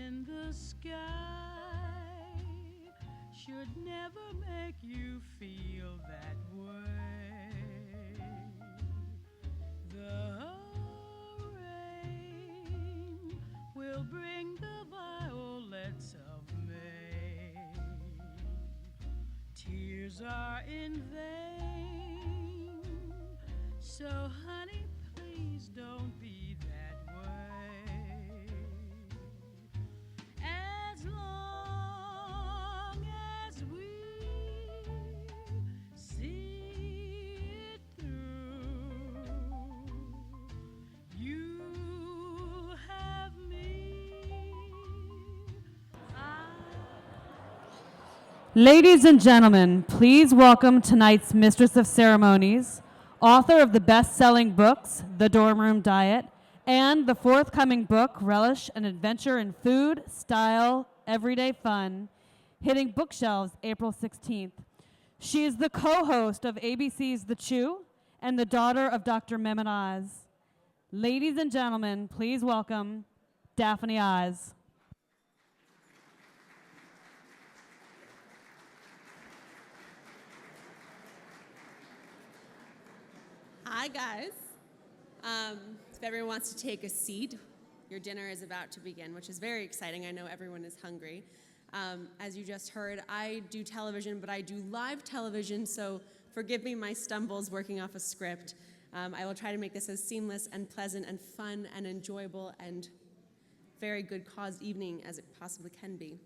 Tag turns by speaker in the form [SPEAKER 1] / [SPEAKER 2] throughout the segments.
[SPEAKER 1] in the sky should never make you feel that way. The rain will bring the violets of May. Tears are in vain, so honey, please don't be that way. As long as we see it through, you have me.
[SPEAKER 2] Ladies and gentlemen, please welcome tonight's Mistress of Ceremonies, author of the best-selling books, The Dorm Room Diet, and the forthcoming book, Relish an Adventure in Food, Style, Everyday Fun, hitting bookshelves April 16th. She is the co-host of ABC's The Chew and the daughter of Dr. Mehmet Oz. Ladies and gentlemen, please welcome Daphne Oz.
[SPEAKER 3] Hi, guys. If everyone wants to take a seat, your dinner is about to begin, which is very exciting. I know everyone is hungry. As you just heard, I do television, but I do live television, so forgive me my stumbles working off a script. I will try to make this as seamless and pleasant and fun and enjoyable and very good caused evening as it possibly can be.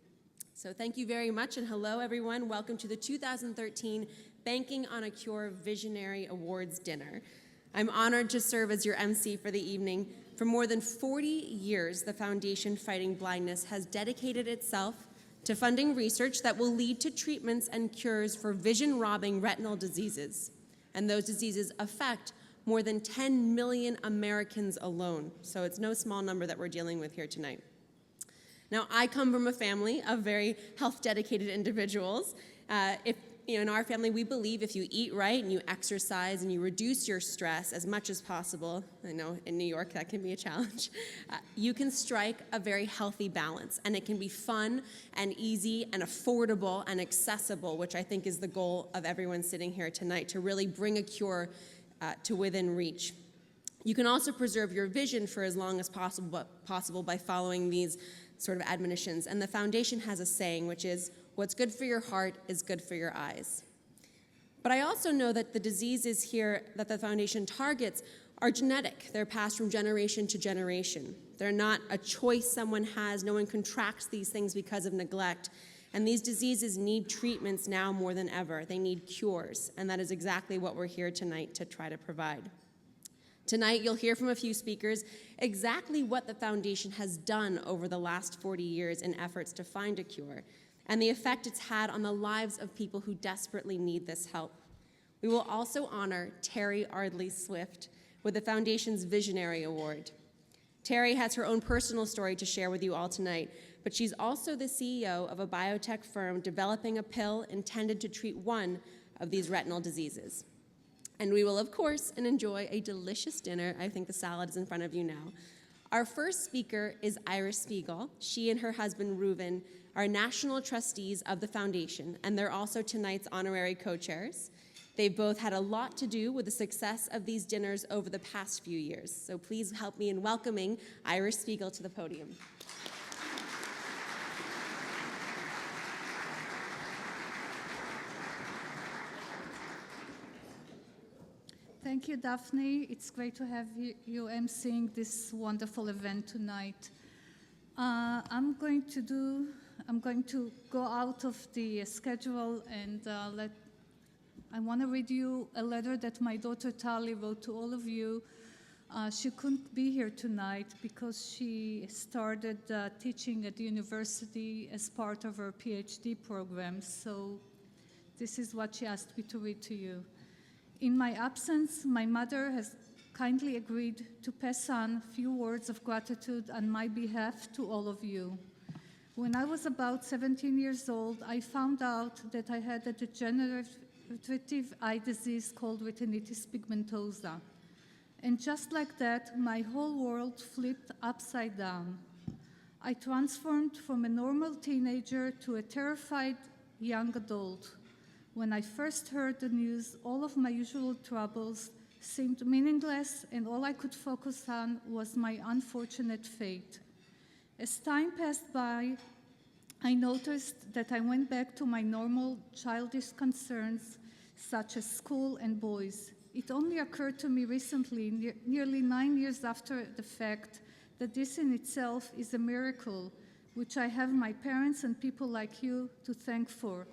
[SPEAKER 3] So thank you very much, and hello, everyone. Welcome to the 2013 Banking on a Cure Visionary Awards Dinner. I'm honored to serve as your MC for the evening. For more than 40 years, the Foundation Fighting Blindness has dedicated itself to funding research that will lead to treatments and cures for vision-robbing retinal diseases. And those diseases affect more than 10 million Americans alone. So it's no small number that we're dealing with here tonight. Now, I come from a family of very health-dedicated individuals. In our family, we believe if you eat right and you exercise and you reduce your stress as much as possible, I know in New York that can be a challenge, you can strike a very healthy balance. And it can be fun and easy and affordable and accessible, which I think is the goal of everyone sitting here tonight, to really bring a cure to within reach. You can also preserve your vision for as long as possible by following these sort of admonitions. And the foundation has a saying, which is, what's good for your heart is good for your eyes. But I also know that the diseases here that the foundation targets are genetic. They're passed from generation to generation. They're not a choice someone has. No one contracts these things because of neglect. And these diseases need treatments now more than ever. They need cures. And that is exactly what we're here tonight to try to provide. Tonight, you'll hear from a few speakers exactly what the foundation has done over the last 40 years in efforts to find a cure, and the effect it's had on the lives of people who desperately need this help. We will also honor Terry Ardley Swift with the Foundation's Visionary Award. Terry has her own personal story to share with you all tonight, but she's also the CEO of a biotech firm developing a pill intended to treat one of these retinal diseases. And we will, of course, enjoy a delicious dinner. I think the salad is in front of you now. Our first speaker is Iris Spiegel. She and her husband, Reuven, are national trustees of the foundation, and they're also tonight's honorary co-chairs. They've both had a lot to do with the success of these dinners over the past few years. So please help me in welcoming Iris Spiegel to the podium.
[SPEAKER 4] Thank you, Daphne. It's great to have you emceeing this wonderful event tonight. I'm going to go out of the schedule and I want to read you a letter that my daughter Tali wrote to all of you. She couldn't be here tonight because she started teaching at the university as part of her PhD program. So this is what she asked me to read to you. In my absence, my mother has kindly agreed to pass on a few words of gratitude on my behalf to all of you. When I was about 17 years old, I found out that I had a degenerative eye disease called retinitis pigmentosa. And just like that, my whole world flipped upside down. I transformed from a normal teenager to a terrified young adult. When I first heard the news, all of my usual troubles seemed meaningless, and all I could focus on was my unfortunate fate. As time passed by, I noticed that I went back to my normal childish concerns, such as school and boys. It only occurred to me recently, nearly 9 years after the fact, that this in itself is a miracle, which I have my parents and people like you to thank for.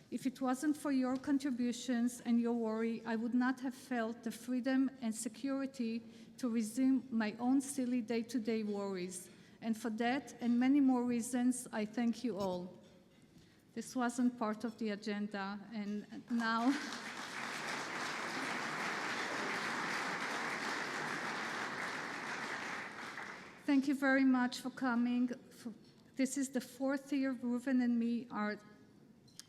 [SPEAKER 4] If it wasn't for your contributions and your worry, I would not have felt the freedom and security to resume my own silly day-to-day worries. And for that and many more reasons, I thank you all. This wasn't part of the agenda, and now thank you very much for coming. This is the 4th year Reuven and me are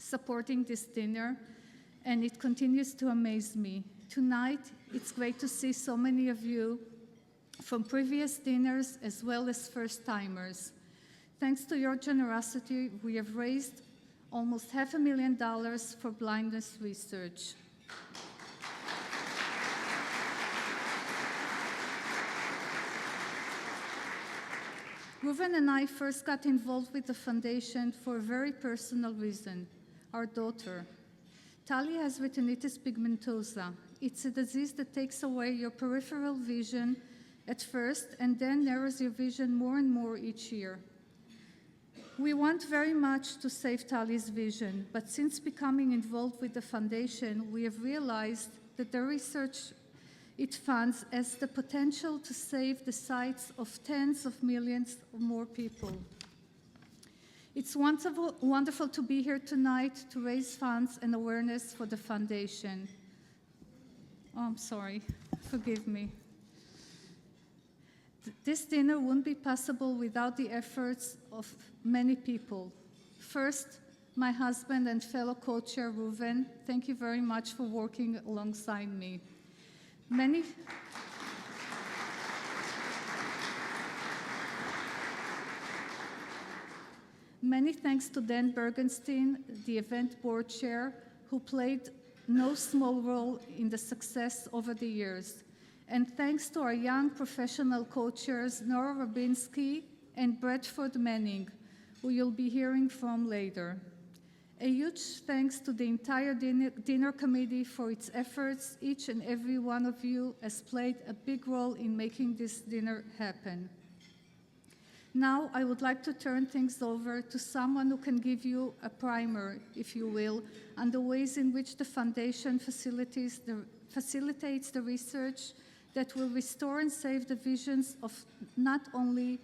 [SPEAKER 4] supporting this dinner, and it continues to amaze me. Tonight, it's great to see so many of you from previous dinners as well as first-timers. Thanks to your generosity, we have raised almost $500,000 for blindness research. Reuven and I first got involved with the foundation for a very personal reason, our daughter. Tali has retinitis pigmentosa. It's a disease that takes away your peripheral vision at first and then narrows your vision more and more each year. We want very much to save Tali's vision, but since becoming involved with the foundation, we have realized that the research it funds has the potential to save the sights of tens of millions of more people. It's wonderful to be here tonight to raise funds and awareness for the foundation. Oh, I'm sorry, forgive me. This dinner wouldn't be possible without the efforts of many people. First, my husband and fellow co-chair Reuven, thank you very much for working alongside me. Many thanks to Dan Bergenstein, the event board chair, who played no small role in the success over the years. And thanks to our young professional co-chairs, Nora Rabinski and Bradford Manning, who you'll be hearing from later. A huge thanks to the entire dinner committee for its efforts. Each and every one of you has played a big role in making this dinner happen. Now, I would like to turn things over to someone who can give you a primer, if you will, on the ways in which the foundation facilitates the research that will restore and save the visions of not only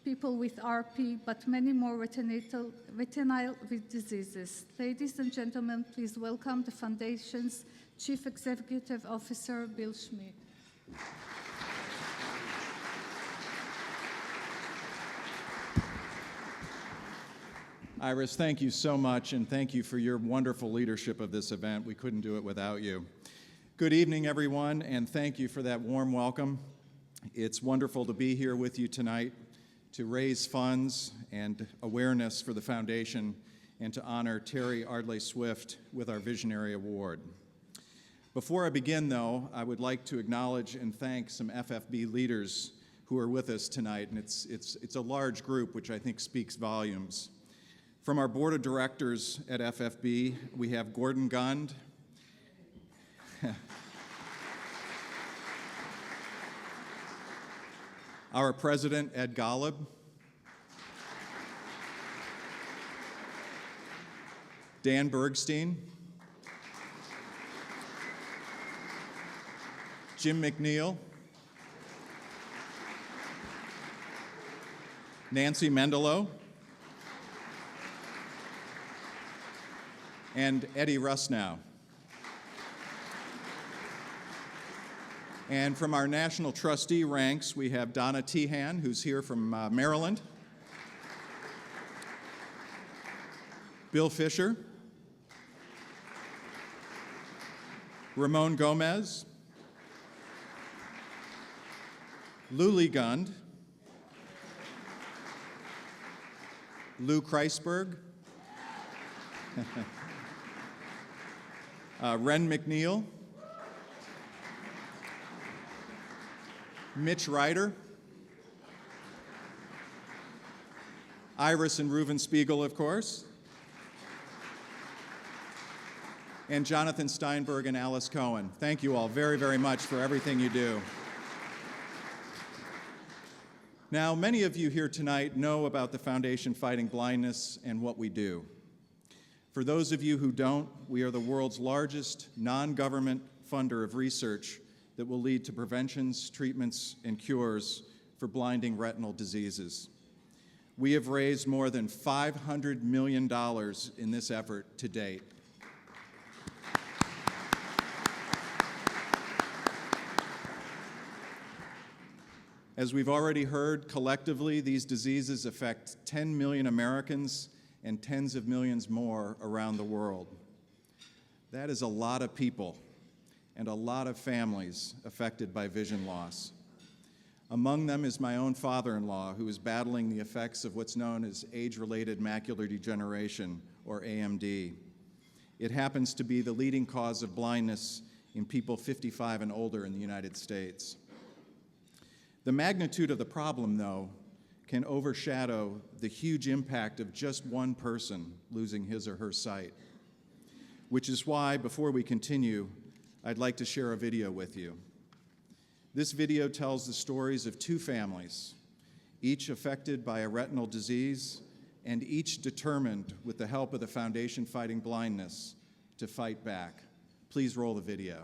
[SPEAKER 4] people with RP, but many more retinal diseases. Ladies and gentlemen, please welcome the Foundation's Chief Executive Officer, Bill Schmidt.
[SPEAKER 5] Iris, thank you so much, and thank you for your wonderful leadership of this event. We couldn't do it without you. Good evening, everyone, and thank you for that warm welcome. It's wonderful to be here with you tonight to raise funds and awareness for the foundation and to honor Terry Ardley Swift with our Visionary Award. Before I begin, though, I would like to acknowledge and thank some FFB leaders who are with us tonight, and it's a large group, which I think speaks volumes. From our board of directors at FFB, we have Gordon Gund, our president, Ed Golub, Dan Bergstein, Jim McNeil, Nancy Mendelow, and Eddie Rusnow. And from our national trustee ranks, we have Donna Tehan, who's here from Maryland, Bill Fisher, Ramon Gomez, Luli Gund, Lou Kreisberg, Ren McNeil, Mitch Ryder, Iris and Reuven Spiegel, of course, and Jonathan Steinberg and Alice Cohen. Thank you all very, very much for everything you do. Now, many of you here tonight know about the Foundation Fighting Blindness and what we do. For those of you who don't, we are the world's largest non-government funder of research that will lead to preventions, treatments, and cures for blinding retinal diseases. We have raised more than $500 million in this effort to date. As we've already heard, collectively, these diseases affect 10 million Americans and tens of millions more around the world. That is a lot of people and a lot of families affected by vision loss. Among them is my own father-in-law, who is battling the effects of what's known as age-related macular degeneration, or AMD. It happens to be the leading cause of blindness in people 55 and older in the United States. The magnitude of the problem, though, can overshadow the huge impact of just one person losing his or her sight, which is why, before we continue, I'd like to share a video with you. This video tells the stories of two families, each affected by a retinal disease and each determined, with the help of the Foundation Fighting Blindness, to fight back. Please roll the video.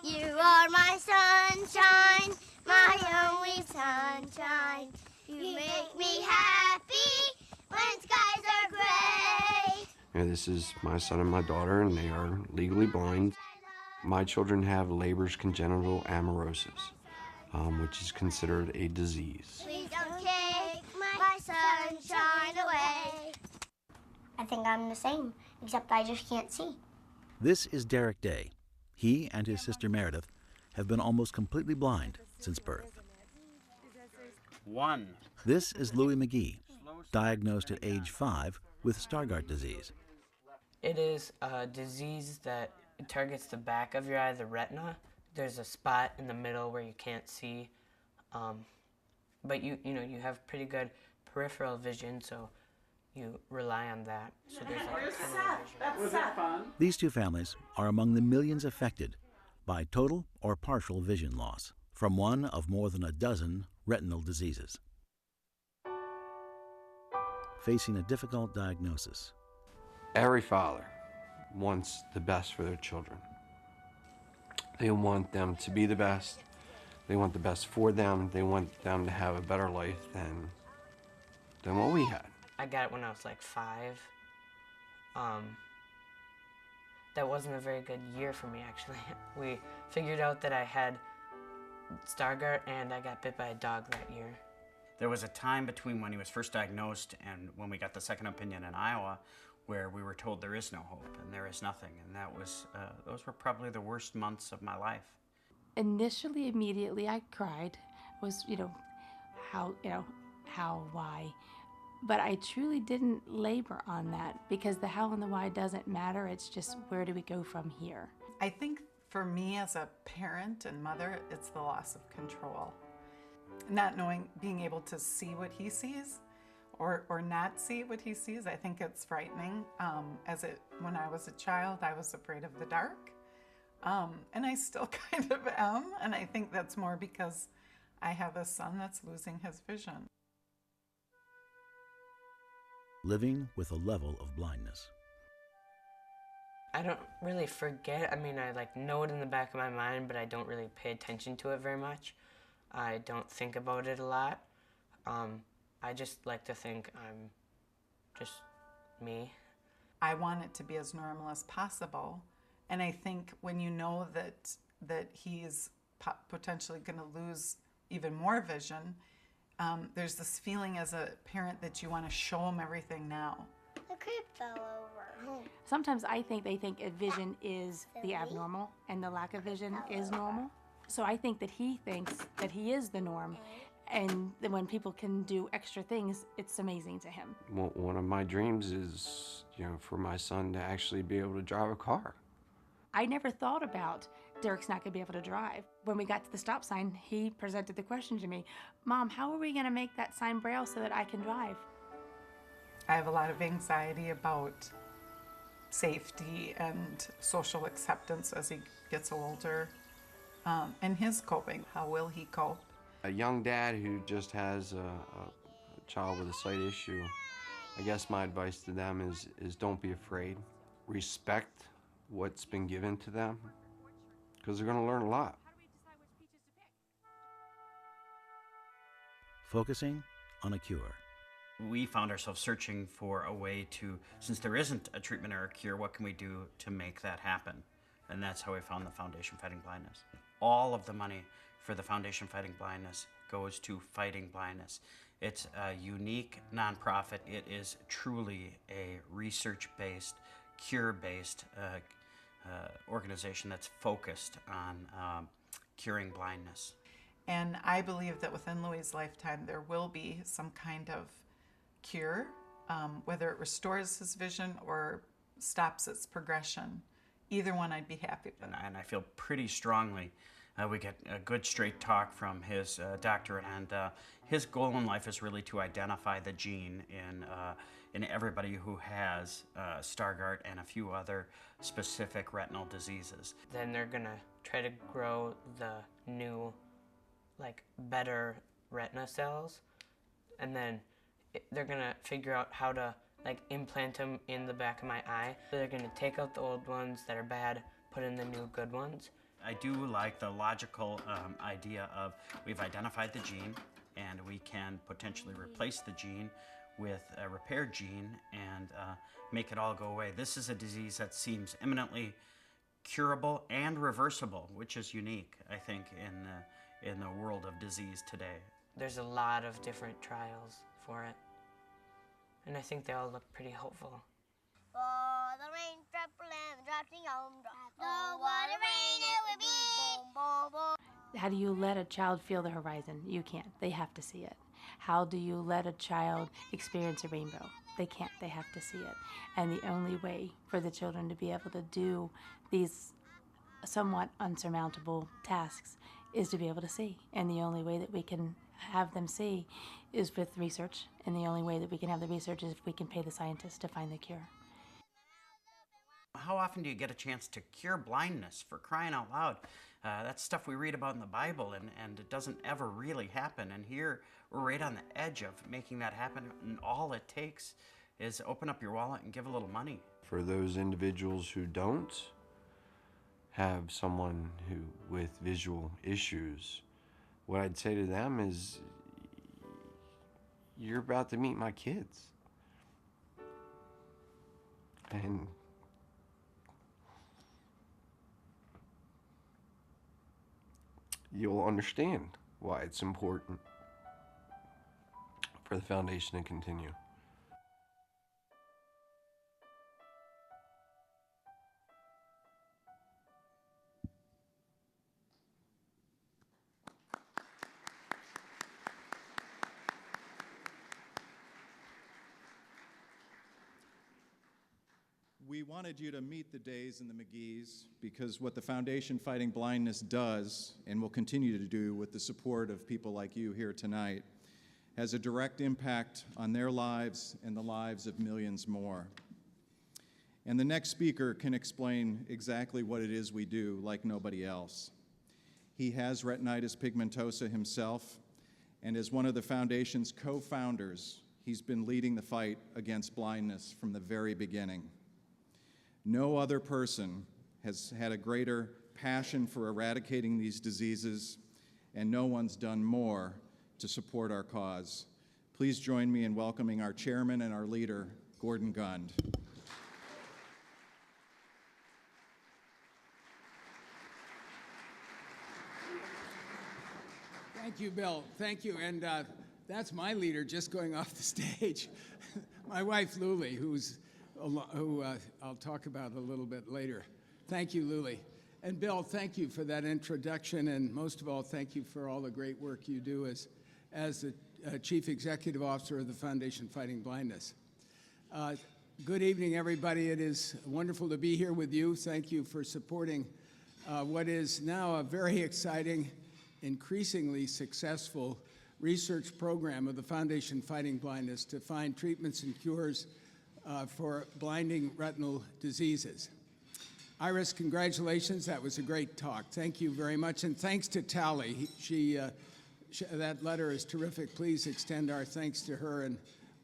[SPEAKER 6] You are my sunshine, my only sunshine. You make me happy when skies are gray.
[SPEAKER 7] And this is my son and my daughter, and they are legally blind. My children have Leber's congenital amaurosis, which is considered a disease.
[SPEAKER 6] Please don't take my sunshine away. I think I'm the same, except I just can't see.
[SPEAKER 8] This is Derek Day. He and his sister Meredith have been almost completely blind since birth.
[SPEAKER 9] 1.
[SPEAKER 8] This is Louis McGee, diagnosed at age 5 with Stargardt disease.
[SPEAKER 10] It is a disease that targets the back of your eye, the retina. There's a spot in the middle where you can't see, but you have pretty good peripheral vision, so you rely on that. So there's like a tunnel vision.
[SPEAKER 9] Was it fun?
[SPEAKER 8] These two families are among the millions affected by total or partial vision loss from one of more than a dozen retinal diseases. Facing a difficult diagnosis.
[SPEAKER 7] Every father wants the best for their children. They want them to be the best. They want the best for them. They want them to have a better life than what we had.
[SPEAKER 10] I got it when I was like 5. That wasn't a very good year for me, actually. We figured out that I had Stargardt, and I got bit by a dog that year.
[SPEAKER 9] There was a time between when he was first diagnosed and when we got the second opinion in Iowa where we were told there is no hope and there is nothing, and that was those were probably the worst months of my life.
[SPEAKER 11] Initially, immediately, I cried. Was how, why? But I truly didn't labor on that because the how and the why doesn't matter. It's just where do we go from here?
[SPEAKER 12] I think for me as a parent and mother, it's the loss of control. Not knowing, being able to see what he sees or not see what he sees, I think it's frightening. When I was a child, I was afraid of the dark. And I still kind of am. And I think that's more because I have a son that's losing his vision.
[SPEAKER 8] Living with a level of blindness.
[SPEAKER 10] I don't really forget. I mean, I know it in the back of my mind, but I don't really pay attention to it very much. I don't think about it a lot. I just like to think I'm just me.
[SPEAKER 12] I want it to be as normal as possible. And I think when you know that he's potentially going to lose even more vision, there's this feeling as a parent that you want to show him everything now.
[SPEAKER 6] coop fell over.
[SPEAKER 11] Sometimes I think they think vision is the abnormal and the lack of vision is normal. So I think that he thinks that he is the norm, and that when people can do extra things, it's amazing to him.
[SPEAKER 7] One of my dreams is, for my son to actually be able to drive a car.
[SPEAKER 11] I never thought about Derek's not going to be able to drive. When we got to the stop sign, he presented the question to me, Mom, how are we going to make that sign braille so that I can drive?
[SPEAKER 12] I have a lot of anxiety about safety and social acceptance as he gets older, and his coping. How will he cope?
[SPEAKER 7] A young dad who just has a child with a sight issue, I guess my advice to them is don't be afraid. Respect what's been given to them, because they're going to learn a lot.
[SPEAKER 8] Focusing on a cure.
[SPEAKER 9] We found ourselves searching for a way to, since there isn't a treatment or a cure, what can we do to make that happen? And that's how we found the Foundation Fighting Blindness. All of the money for the Foundation Fighting Blindness goes to fighting blindness. It's a unique nonprofit. It is truly a research-based, cure-based organization that's focused on curing blindness.
[SPEAKER 12] And I believe that within Louis' lifetime there will be some kind of cure, whether it restores his vision or stops its progression. Either one I'd be happy with.
[SPEAKER 9] And I feel pretty strongly we get a good straight talk from his doctor, and his goal in life is really to identify the gene in everybody who has Stargardt and a few other specific retinal diseases.
[SPEAKER 10] Then they're gonna try to grow the new, better retina cells, and then they're gonna figure out how to implant them in the back of my eye. So they're gonna take out the old ones that are bad, put in the new good ones.
[SPEAKER 9] I do like the logical idea of we've identified the gene and we can potentially replace the gene with a repaired gene and make it all go away. This is a disease that seems eminently curable and reversible, which is unique, I think, in the world of disease today.
[SPEAKER 10] There's a lot of different trials for it, and I think they all look pretty hopeful.
[SPEAKER 6] For the rain, triple and dropping on drop. Oh, what a rain it would be! Boom, boom, boom.
[SPEAKER 11] How do you let a child feel the horizon? You can't. They have to see it. How do you let a child experience a rainbow? They can't. They have to see it. And the only way for the children to be able to do these somewhat unsurmountable tasks is to be able to see. And the only way that we can have them see is with research. And the only way that we can have the research is if we can pay the scientists to find the cure.
[SPEAKER 9] How often do you get a chance to cure blindness, for crying out loud? That's stuff we read about in the Bible, and it doesn't ever really happen. And here, we're right on the edge of making that happen, and all it takes is open up your wallet and give a little money.
[SPEAKER 7] For those individuals who don't have someone with visual issues, what I'd say to them is, you're about to meet my kids. And you'll understand why it's important for the foundation to continue.
[SPEAKER 5] We wanted you to meet the Days and the McGees because what the Foundation Fighting Blindness does, and will continue to do with the support of people like you here tonight, has a direct impact on their lives and the lives of millions more. And the next speaker can explain exactly what it is we do like nobody else. He has retinitis pigmentosa himself, and as one of the Foundation's co-founders, he's been leading the fight against blindness from the very beginning. No other person has had a greater passion for eradicating these diseases, and no one's done more to support our cause. Please join me in welcoming our chairman and our leader, Gordon Gund.
[SPEAKER 13] Thank you, Bill. Thank you. And that's my leader just going off the stage. My wife, Luli, who's who I'll talk about a little bit later. Thank you, Luli. And Bill, thank you for that introduction, and most of all, thank you for all the great work you do as the Chief Executive Officer of the Foundation Fighting Blindness. Good evening, everybody. It is wonderful to be here with you. Thank you for supporting what is now a very exciting, increasingly successful research program of the Foundation Fighting Blindness to find treatments and cures for blinding retinal diseases. Iris, congratulations. That was a great talk. Thank you very much. And thanks to Tally. That letter is terrific. Please extend our thanks to her and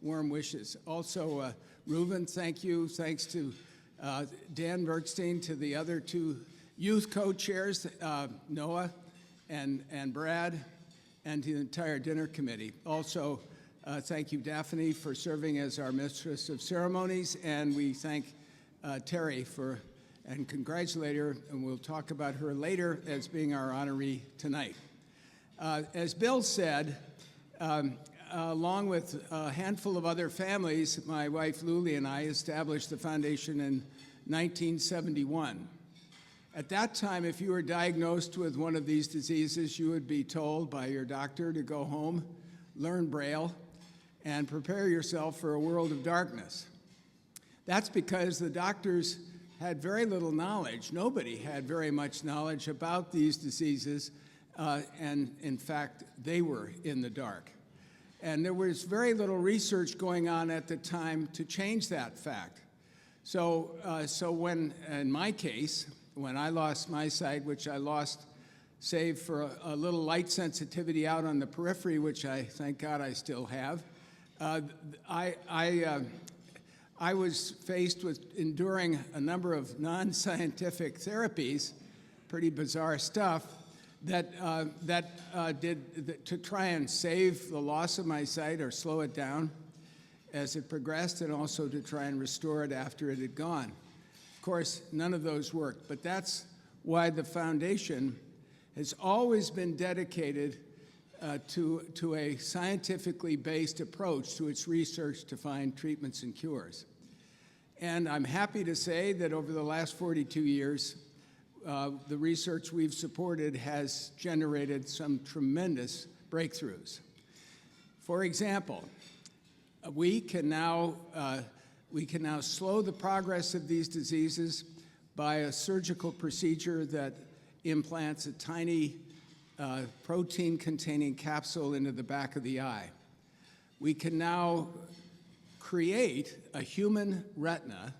[SPEAKER 13] warm wishes. Also, Reuben, thank you. Thanks to Dan Bergstein, to the other two youth co-chairs, Noah and Brad, and to the entire dinner committee. Also, thank you, Daphne, for serving as our Mistress of Ceremonies, and we thank Terry and congratulate her, and we'll talk about her later as being our honoree tonight. As Bill said, along with a handful of other families, my wife Luli and I established the foundation in 1971. At that time, if you were diagnosed with one of these diseases, you would be told by your doctor to go home, learn Braille, and prepare yourself for a world of darkness. That's because the doctors had very little knowledge. Nobody had very much knowledge about these diseases, and in fact, they were in the dark. And there was very little research going on at the time to change that fact. So when, in my case, when I lost my sight, which I lost save for a little light sensitivity out on the periphery, which thank God I still have, I was faced with enduring a number of non-scientific therapies, pretty bizarre stuff, that did to try and save the loss of my sight or slow it down as it progressed, and also to try and restore it after it had gone. Of course, none of those worked, but that's why the foundation has always been dedicated to a scientifically based approach to its research to find treatments and cures. And I'm happy to say that over the last 42 years, the research we've supported has generated some tremendous breakthroughs. For example, we can now slow the progress of these diseases by a surgical procedure that implants a tiny protein-containing capsule into the back of the eye. We can now create a human retina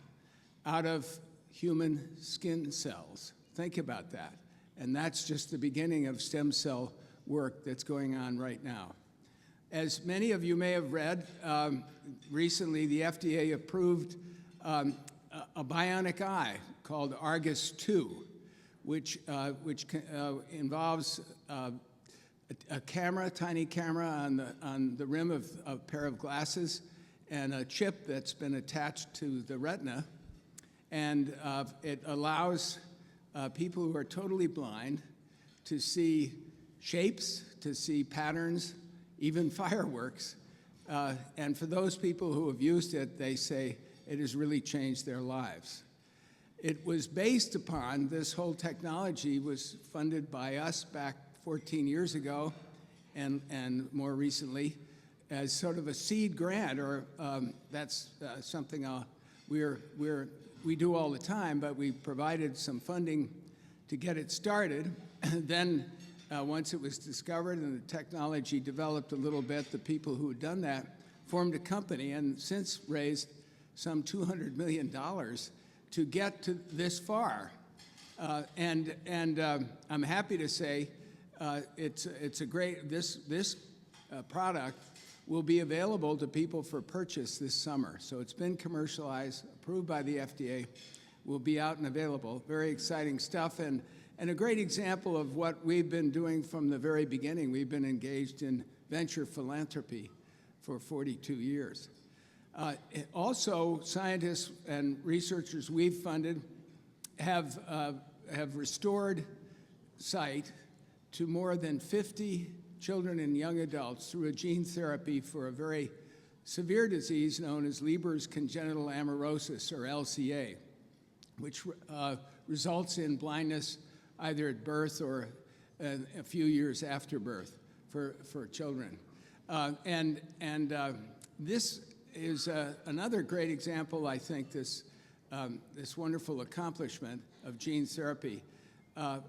[SPEAKER 13] out of human skin cells. Think about that. And that's just the beginning of stem cell work that's going on right now. As many of you may have read, recently the FDA approved a bionic eye called Argus 2, which involves a camera, tiny camera on the rim of a pair of glasses, and a chip that's been attached to the retina, and it allows people who are totally blind to see shapes, to see patterns, even fireworks. And for those people who have used it, they say it has really changed their lives. It was based upon, this whole technology was funded by us back 14 years ago, and more recently, as sort of a seed grant, or that's something we do all the time, but we provided some funding to get it started. Then once it was discovered and the technology developed a little bit, the people who had done that formed a company and since raised some $200 million to get to this far. And I'm happy to say it's a great, this product will be available to people for purchase this summer. So it's been commercialized, approved by the FDA, will be out and available. Very exciting stuff, and a great example of what we've been doing from the very beginning. We've been engaged in venture philanthropy for 42 years. Also, scientists and researchers we've funded have restored sight to more than 50 children and young adults through a gene therapy for a very severe disease known as Leber's congenital amaurosis, or LCA, which results in blindness either at birth or a few years after birth for children. This is another great example, I think, this wonderful accomplishment of gene therapy, of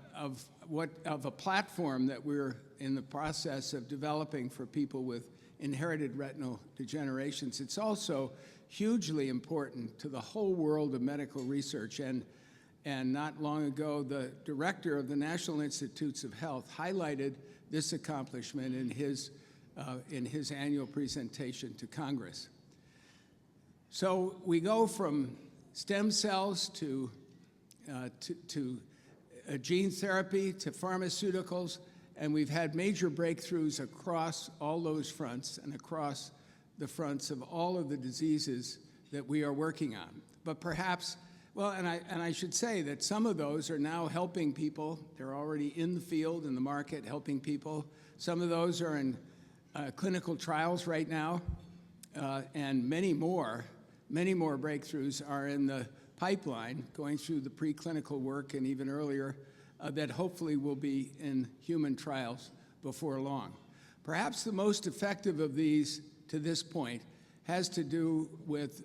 [SPEAKER 13] a platform that we're in the process of developing for people with inherited retinal degenerations. It's also hugely important to the whole world of medical research. And not long ago, the director of the National Institutes of Health highlighted this accomplishment in his annual presentation to Congress. So we go from stem cells to gene therapy to pharmaceuticals, and we've had major breakthroughs across all those fronts and across the fronts of all of the diseases that we are working on. But perhaps, well, and I should say that some of those are now helping people. They're already in the field, in the market, helping people. Some of those are in clinical trials right now, and many more breakthroughs are in the pipeline, going through the preclinical work and even earlier, that hopefully will be in human trials before long. Perhaps the most effective of these to this point has to do with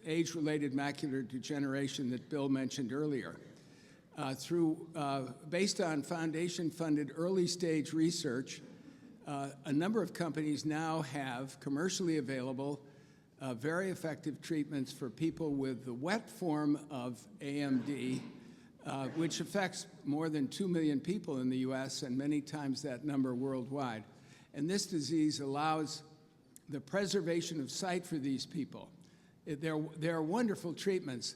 [SPEAKER 13] age-related macular degeneration that Bill mentioned earlier. Based on foundation-funded early-stage research, a number of companies now have commercially available very effective treatments for people with the wet form of AMD, which affects more than 2 million people in the US and many times that number worldwide. And this disease allows the preservation of sight for these people. They're wonderful treatments,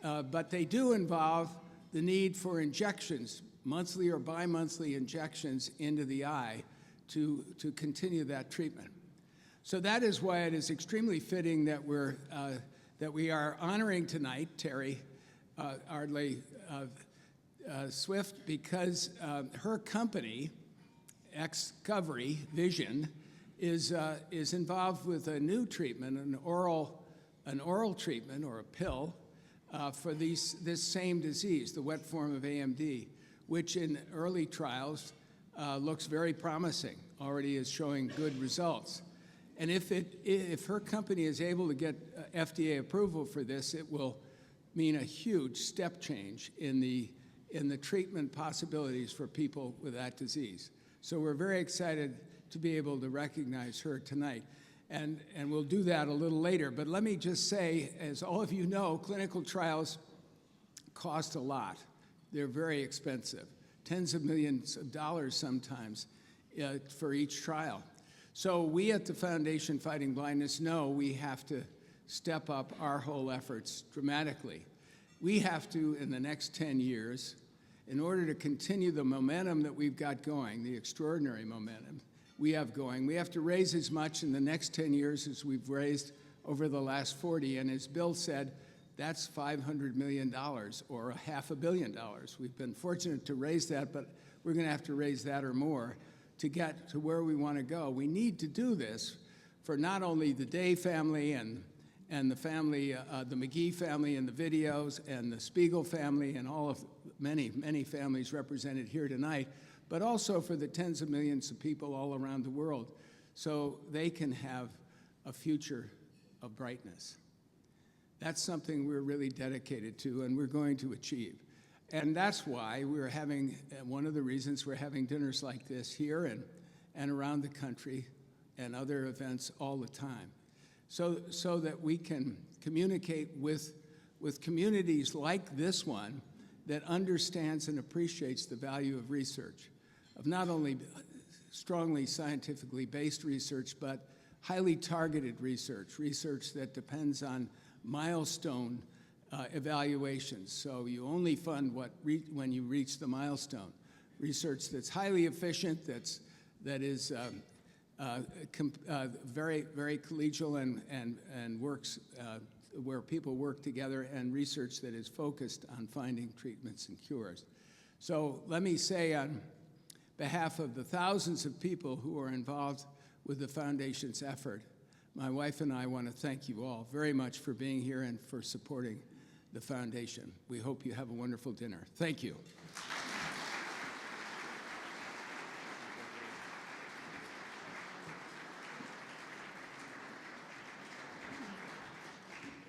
[SPEAKER 13] but they do involve the need for injections, monthly or bi-monthly injections into the eye to continue that treatment. So that is why it is extremely fitting that we are honoring tonight Terry Ardley Swift, because her company, Xcovery Vision, is involved with a new treatment, an oral treatment or a pill for this same disease, the wet form of AMD, which in early trials looks very promising, already is showing good results. And if her company is able to get FDA approval for this, it will mean a huge step change in the treatment possibilities for people with that disease. So we're very excited to be able to recognize her tonight. And we'll do that a little later. But let me just say, as all of you know, clinical trials cost a lot. They're very expensive, tens of millions of dollars sometimes for each trial. So we at the Foundation Fighting Blindness know we have to step up our whole efforts dramatically. We have to, in the next 10 years, in order to continue the momentum that we've got going, the extraordinary momentum we have going, we have to raise as much in the next 10 years as we've raised over the last 40. And as Bill said, that's $500 million or $500 million. We've been fortunate to raise that, but we're going to have to raise that or more to get to where we want to go. We need to do this for not only the Day family and the family, the McGee family and the videos and the Spiegel family and all of many families represented here tonight, but also for the tens of millions of people all around the world, so they can have a future of brightness. That's something we're really dedicated to and we're going to achieve. And that's why we're having, one of the reasons we're having dinners like this here and around the country and other events all the time, so that we can communicate with communities like this one that understands and appreciates the value of research, of not only strongly scientifically based research, but highly targeted research that depends on milestone evaluations. So you only fund when you reach the milestone. Research that's highly efficient, that is very, very collegial and works where people work together, and research that is focused on finding treatments and cures. So let me say on behalf of the thousands of people who are involved with the Foundation's effort, my wife and I want to thank you all very much for being here and for supporting the foundation. We hope you have a wonderful dinner. Thank you.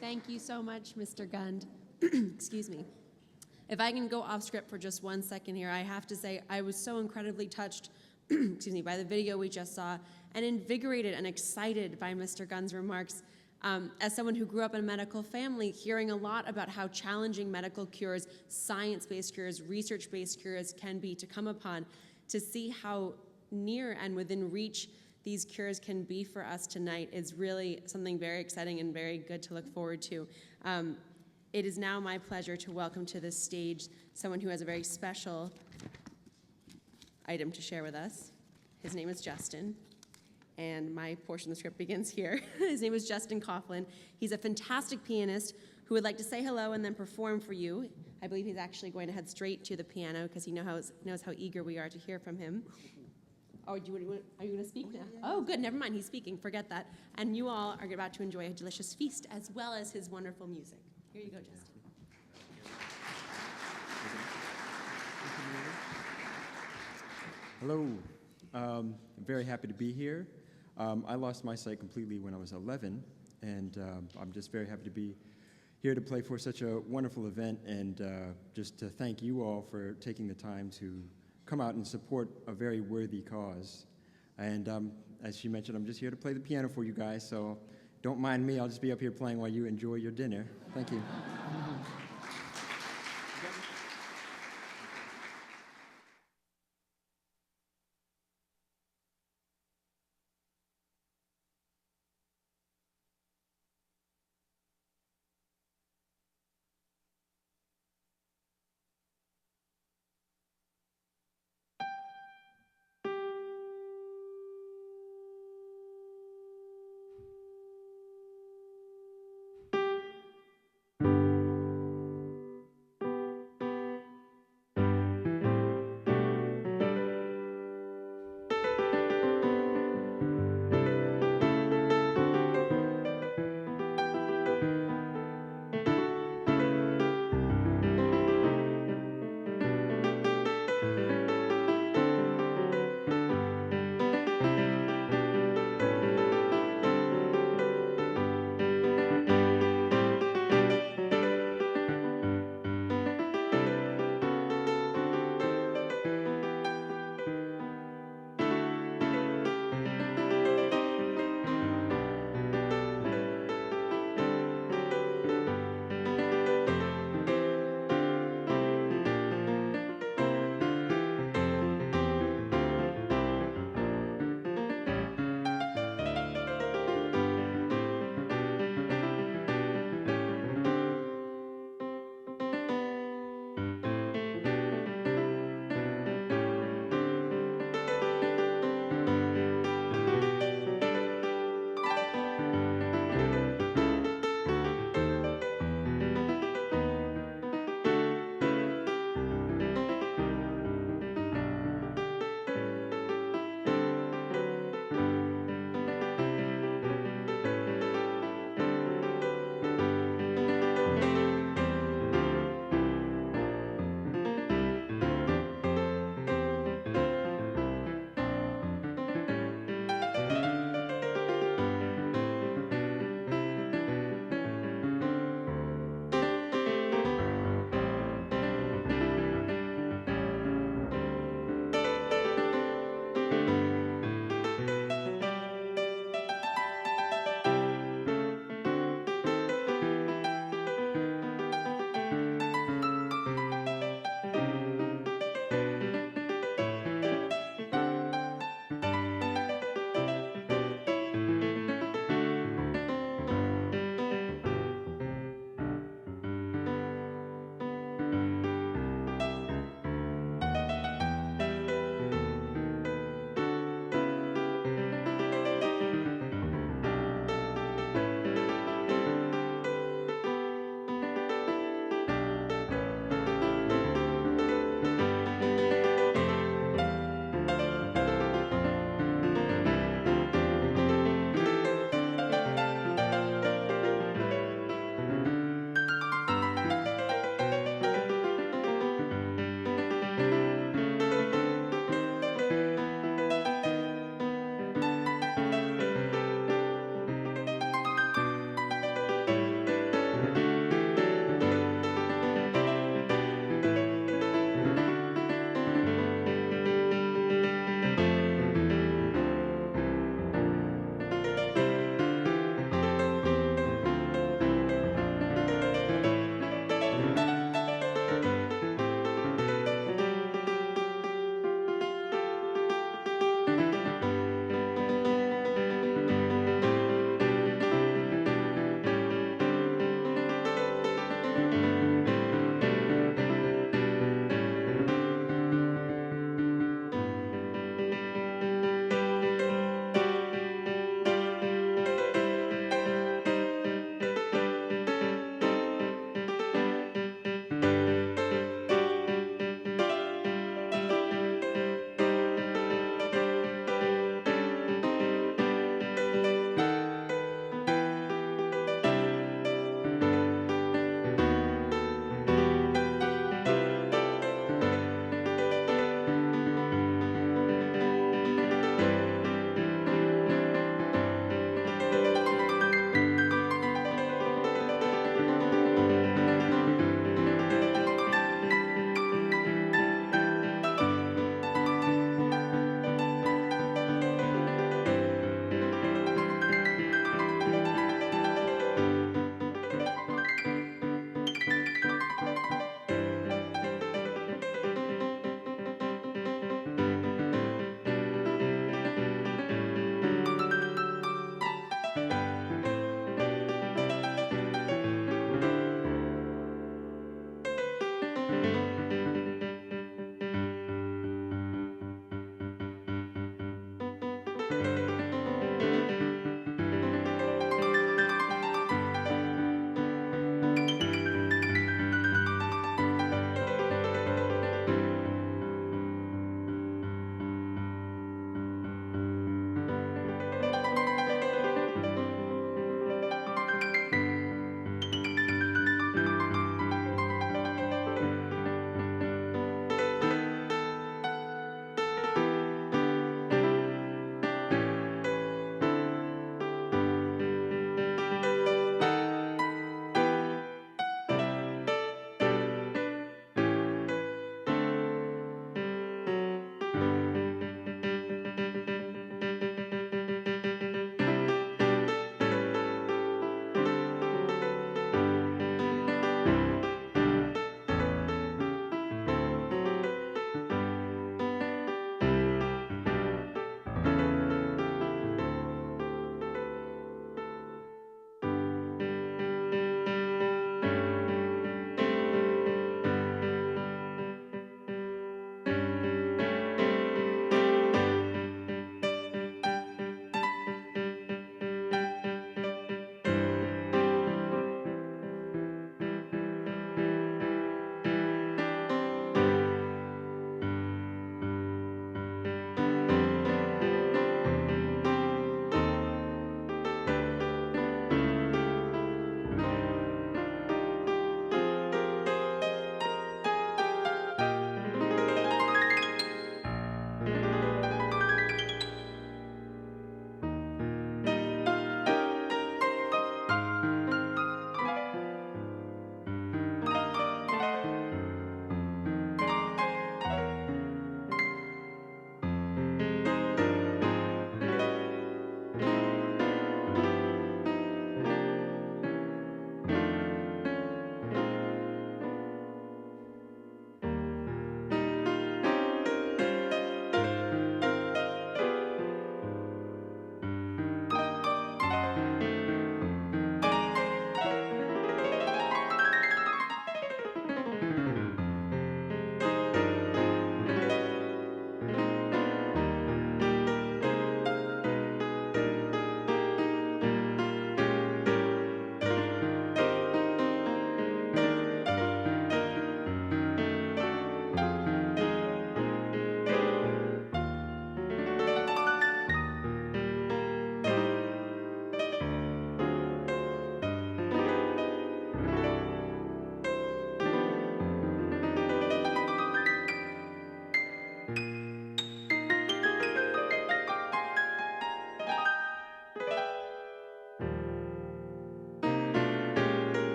[SPEAKER 3] Thank you so much, Mr. Gund. Excuse me. If I can go off script for just 1 second here, I have to say I was so incredibly touched excuse me, by the video we just saw and invigorated and excited by Mr. Gund's remarks. As someone who grew up in a medical family, hearing a lot about how challenging medical cures, science-based cures, research-based cures can be to come upon, to see how near and within reach these cures can be for us tonight is really something very exciting and very good to look forward to. It is now my pleasure to welcome to this stage someone who has a very special item to share with us. His name is Justin, and my portion of the script begins here. His name is Justin Coughlin. He's a fantastic pianist who would like to say hello and then perform for you. I believe he's actually going to head straight to the piano because he knows how eager we are to hear from him. Oh, are you going to speak now? Oh, good. Never mind. He's speaking. Forget that. And you all are about to enjoy a delicious feast as well as his wonderful music. Here you go, Justin.
[SPEAKER 14] Hello. I'm very happy to be here. I lost my sight completely when I was 11, and I'm just very happy to be here to play for such a wonderful event, and just to thank you all for taking the time to come out and support a very worthy cause. And as she mentioned, I'm just here to play the piano for you guys, so don't mind me. I'll just be up here playing while you enjoy your dinner. Thank you.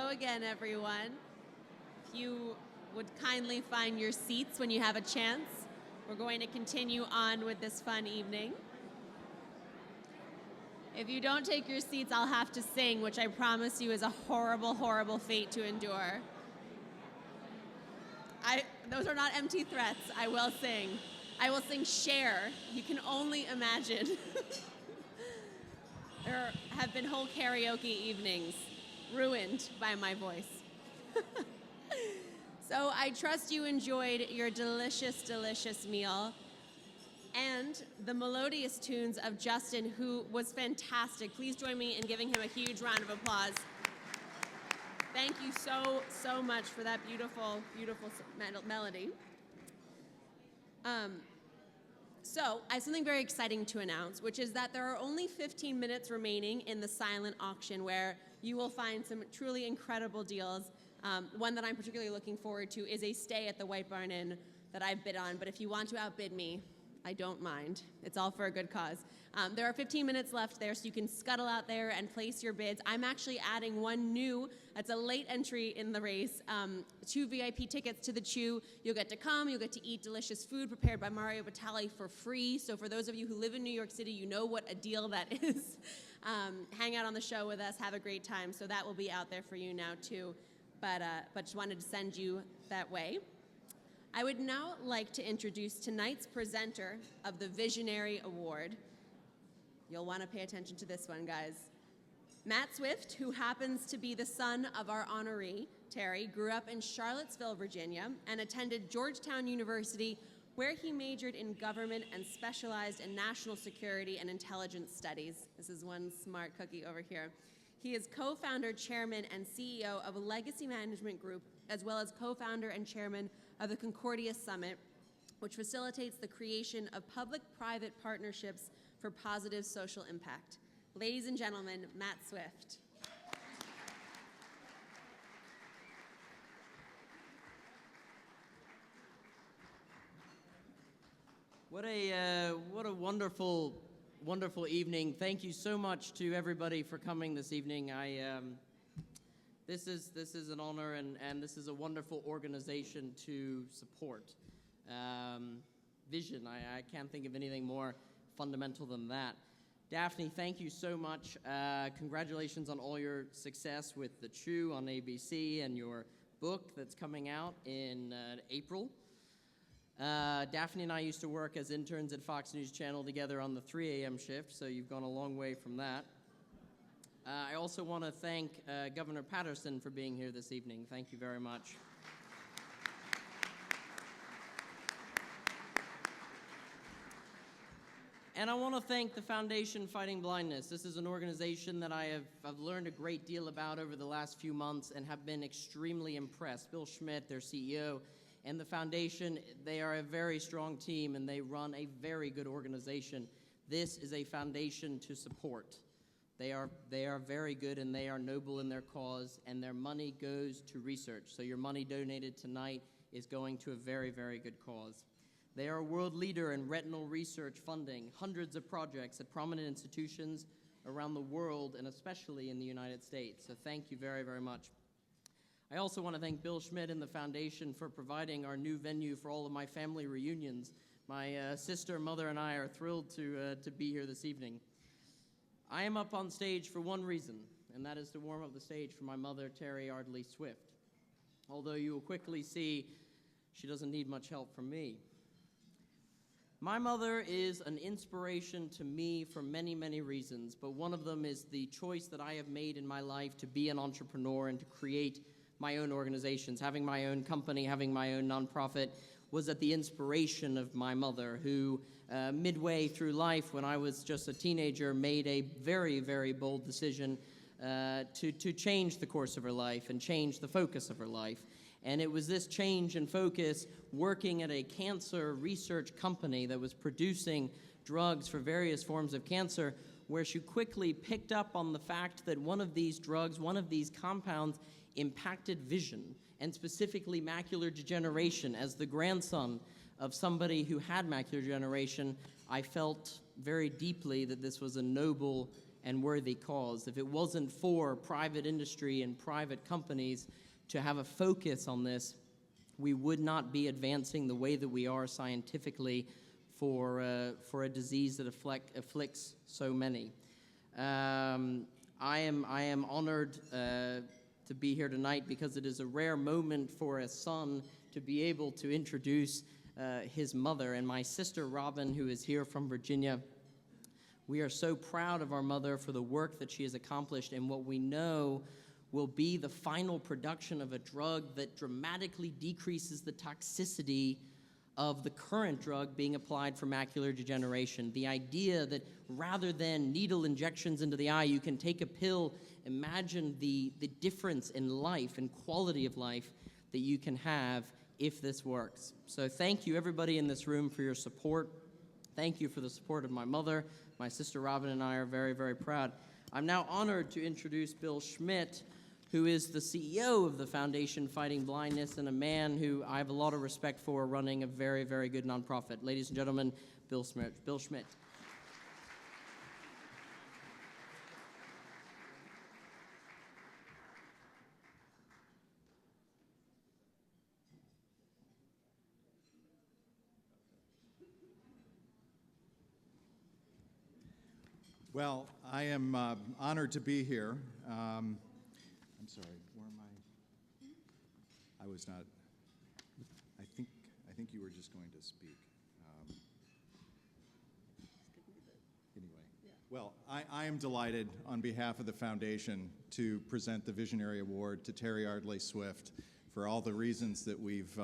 [SPEAKER 3] Hello again, everyone. If you would kindly find your seats when you have a chance, we're going to continue on with this fun evening. If you don't take your seats, I'll have to sing, which I promise you is a horrible, horrible fate to endure. Those are not empty threats. I will sing. I will sing Cher. You can only imagine. There have been whole karaoke evenings ruined by my voice. So I trust you enjoyed your delicious, delicious meal and the melodious tunes of Justin, who was fantastic. Please join me in giving him a huge round of applause. Thank you so, so much for that beautiful, beautiful melody. So I have something very exciting to announce, which is that there are only 15 minutes remaining in the silent auction where you will find some truly incredible deals. One that I'm particularly looking forward to is a stay at the White Barn Inn that I've bid on, but if you want to outbid me, I don't mind. It's all for a good cause. There are 15 minutes left there, so you can scuttle out there and place your bids. I'm actually adding one new, it's a late entry in the race, 2 VIP tickets to the Chew. You'll get to come, you'll get to eat delicious food prepared by Mario Batali for free. So for those of you who live in New York City, you know what a deal that is. Hang out on the show with us, have a great time. So that will be out there for you now too. But just wanted to send you that way. I would now like to introduce tonight's presenter of the Visionary Award. You'll want to pay attention to this one, guys. Matt Swift, who happens to be the son of our honoree, Terry, grew up in Charlottesville, Virginia, and attended Georgetown University, where he majored in government and specialized in national security and intelligence studies. This is one smart cookie over here. He is co-founder, chairman, and CEO of Legacy Management Group, as well as co-founder and chairman of the Concordia Summit, which facilitates the creation of public-private partnerships for positive social impact. Ladies and gentlemen, Matt Swift.
[SPEAKER 15] What a wonderful, wonderful evening. Thank you so much to everybody for coming this evening. This is an honor, and this is a wonderful organization to support. Vision, I can't think of anything more fundamental than that. Daphne, thank you so much. Congratulations on all your success with The Chew on ABC and your book that's coming out in April. Daphne and I used to work as interns at Fox News Channel together on the 3 a.m. shift, so you've gone a long way from that. I also want to thank Governor Patterson for being here this evening. Thank you very much. And I want to thank the Foundation Fighting Blindness. This is an organization that I've learned a great deal about over the last few months and have been extremely impressed. Bill Schmidt, their CEO, and the foundation, they are a very strong team and they run a very good organization. This is a foundation to support. They are very good and they are noble in their cause, and their money goes to research. So your money donated tonight is going to a very, very good cause. They are a world leader in retinal research, funding hundreds of projects at prominent institutions around the world and especially in the United States. So thank you very, very much. I also want to thank Bill Schmidt and the foundation for providing our new venue for all of my family reunions. My sister, mother, and I are thrilled to be here this evening. I am up on stage for one reason, and that is to warm up the stage for my mother, Terry Ardley Swift. Although you will quickly see she doesn't need much help from me. My mother is an inspiration to me for many, many reasons, but one of them is the choice that I have made in my life to be an entrepreneur and to create my own organizations. Having my own company, having my own nonprofit was at the inspiration of my mother, who midway through life, when I was just a teenager, made a very, very bold decision to change the course of her life and change the focus of her life. And it was this change in focus, working at a cancer research company that was producing drugs for various forms of cancer, where she quickly picked up on the fact that one of these drugs, one of these compounds, impacted vision, and specifically macular degeneration. As the grandson of somebody who had macular degeneration, I felt very deeply that this was a noble and worthy cause. If it wasn't for private industry and private companies to have a focus on this, we would not be advancing the way that we are scientifically for a disease that afflicts so many. I am honored to be here tonight because it is a rare moment for a son to be able to introduce his mother, and my sister Robin, who is here from Virginia. We are so proud of our mother for the work that she has accomplished and what we know will be the final production of a drug that dramatically decreases the toxicity of the current drug being applied for macular degeneration. The idea that rather than needle injections into the eye, you can take a pill. Imagine the difference in life and quality of life that you can have if this works. So thank you, everybody in this room, for your support. Thank you for the support of my mother. My sister Robin and I are very, very proud. I'm now honored to introduce Bill Schmidt, who is the CEO of the Foundation Fighting Blindness and a man who I have a lot of respect for running a very, very good nonprofit. Ladies and gentlemen, Bill Schmidt. Bill Schmidt.
[SPEAKER 5] Well, I am honored to be here. I'm sorry, where am I? I was not. I think you were just going to speak. Anyway, well, I am delighted on behalf of the foundation to present the Visionary Award to Terry Ardley Swift for all the reasons that we've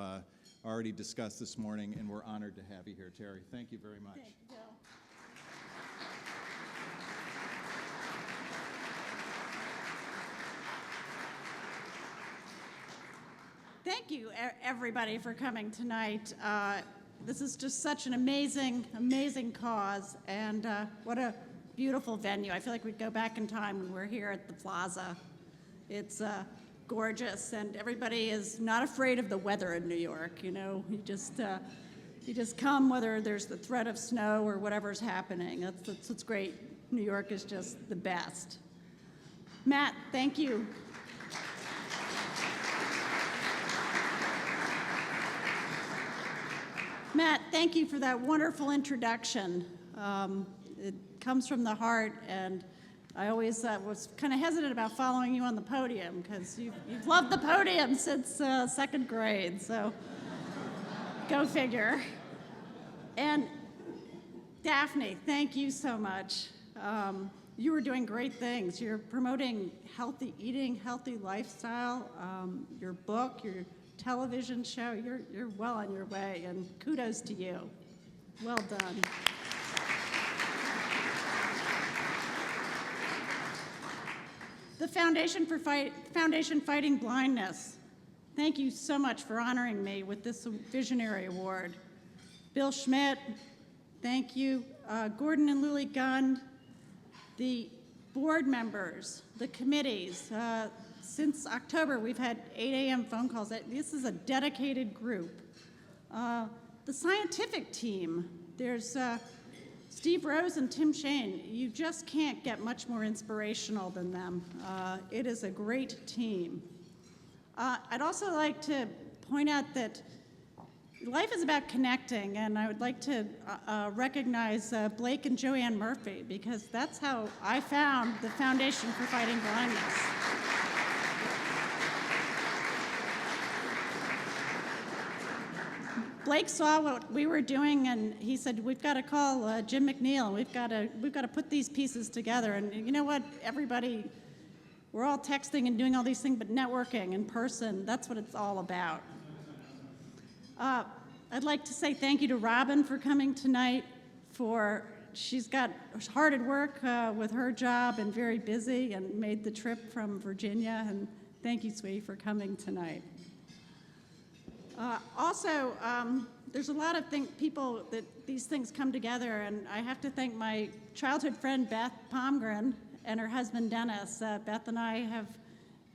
[SPEAKER 5] already discussed this morning, and we're honored to have you here, Terry. Thank you very much.
[SPEAKER 16] Thank you, Bill. Thank you, everybody, for coming tonight. This is just such an amazing, amazing cause, and what a beautiful venue. I feel like we'd go back in time when we're here at the Plaza. It's gorgeous, and everybody is not afraid of the weather in New York. You know, you just come whether there's the threat of snow or whatever's happening. That's what's great. New York is just the best. Matt, thank you. Matt, thank you for that wonderful introduction. It comes from the heart, and I always was kind of hesitant about following you on the podium because you've loved the podium since second grade, so go figure. And Daphne, thank you so much. You are doing great things. You're promoting healthy eating, healthy lifestyle, your book, your television show, you're well on your way, and kudos to you. Well done. The Foundation Fighting Blindness, thank you so much for honoring me with this Visionary Award. Bill Schmidt, thank you. Gordon and Lily Gund, the board members, the committees. Since October, we've had 8 a.m. phone calls. This is a dedicated group. The scientific team, there's Steve Rose and Tim Shane. You just can't get much more inspirational than them. It is a great team. I'd also like to point out that life is about connecting, and I would like to recognize Blake and Joanne Murphy, because that's how I found the Foundation for Fighting Blindness. Blake saw what we were doing, and he said, "We've got to call Jim McNeil. We've got to put these pieces together." And you know what? Everybody, we're all texting and doing all these things, but networking in person—that's what it's all about. I'd like to say thank you to Robin for coming tonight. She's got hard at work with her job and very busy, and made the trip from Virginia. And thank you, sweetie, for coming tonight. Also, there's a lot of people that these things come together, and I have to thank my childhood friend Beth Palmgren and her husband Dennis. Beth and I have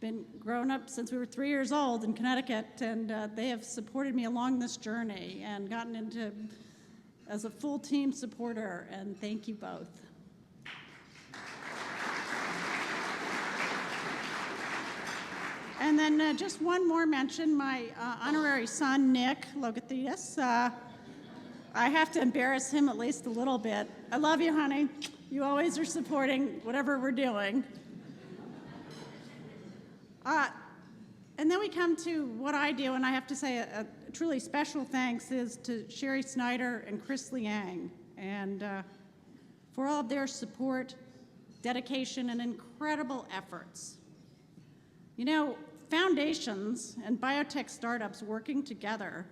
[SPEAKER 16] been grown up since we were 3 years old in Connecticut, and they have supported me along this journey and gotten into as a full team supporter, and thank you both. And then just one more mention, my honorary son, Nick, look at this. I have to embarrass him at least a little bit. I love you, honey. You always are supporting whatever we're doing. And then we come to what I do, and I have to say a truly special thanks is to Sherry Snyder and Chris Liang, and for all of their support, dedication, and incredible efforts. You know, foundations and biotech startups working together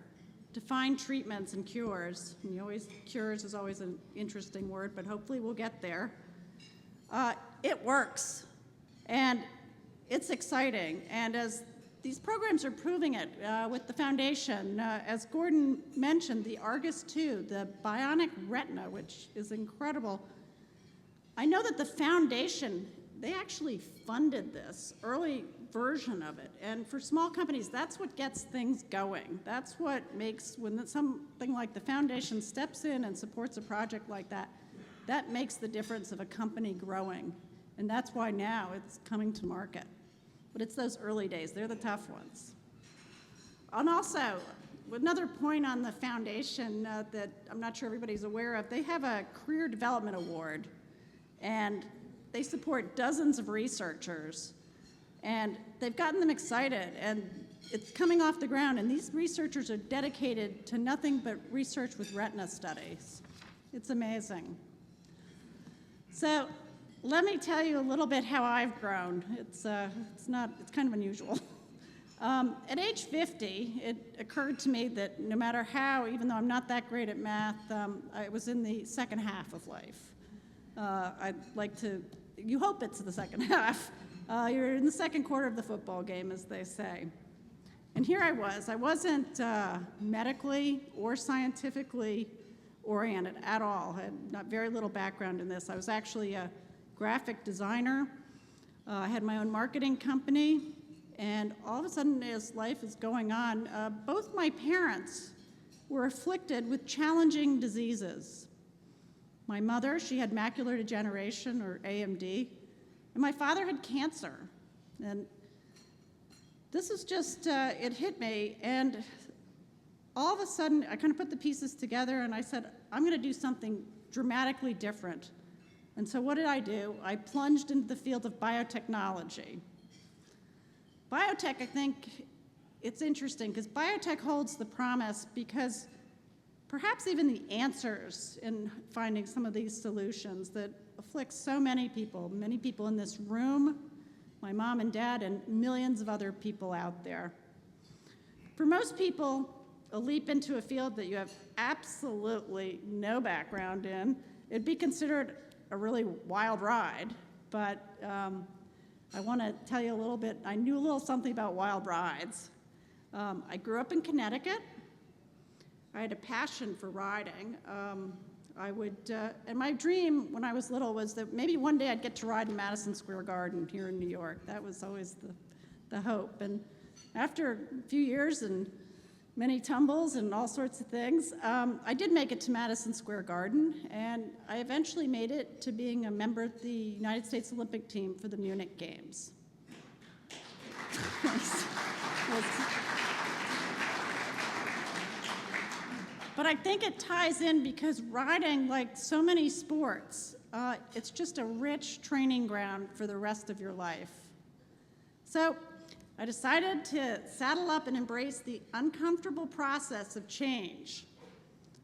[SPEAKER 16] to find treatments and cures, and cures is always an interesting word, but hopefully we'll get there. It works, and it's exciting, and as these programs are proving it with the foundation. As Gordon mentioned, the Argus 2, the bionic retina, which is incredible. I know that the foundation, they actually funded this early version of it. And for small companies, that's what gets things going. That's what makes, when something like the foundation steps in and supports a project like that, that makes the difference of a company growing. And that's why now it's coming to market. But it's those early days, they're the tough ones. And also, another point on the foundation that I'm not sure everybody's aware of, they have a Career Development Award, and they support dozens of researchers, and they've gotten them excited, and it's coming off the ground, and these researchers are dedicated to nothing but research with retina studies. It's amazing. So, let me tell you a little bit how I've grown. It's kind of unusual. At age 50, it occurred to me that no matter how, even though I'm not that great at math, I was in the second half of life. I'd like to, you hope it's the second half. You're in the second quarter of the football game, as they say. And here I was. I wasn't medically or scientifically oriented at all. I had not very little background in this. I was actually a graphic designer. I had my own marketing company, and all of a sudden, as life is going on, both my parents were afflicted with challenging diseases. My mother, she had macular degeneration, or AMD, and my father had cancer. And this is just, it hit me, and all of a sudden, I kind of put the pieces together, and I said, I'm going to do something dramatically different. And so what did I do? I plunged into the field of biotechnology. Biotech, I think it's interesting because biotech holds the promise because perhaps even the answers in finding some of these solutions that afflict so many people in this room, my mom and dad, and millions of other people out there. For most people, a leap into a field that you have absolutely no background in, it'd be considered a really wild ride, but I want to tell you a little bit. I knew a little something about wild rides. I grew up in Connecticut. I had a passion for riding. And my dream when I was little was that maybe one day I'd get to ride in Madison Square Garden here in New York. That was always the hope. And after a few years and many tumbles and all sorts of things, I did make it to Madison Square Garden, and I eventually made it to being a member of the United States Olympic team for the Munich Games. But I think it ties in because riding, like so many sports, it's just a rich training ground for the rest of your life. So I decided to saddle up and embrace the uncomfortable process of change.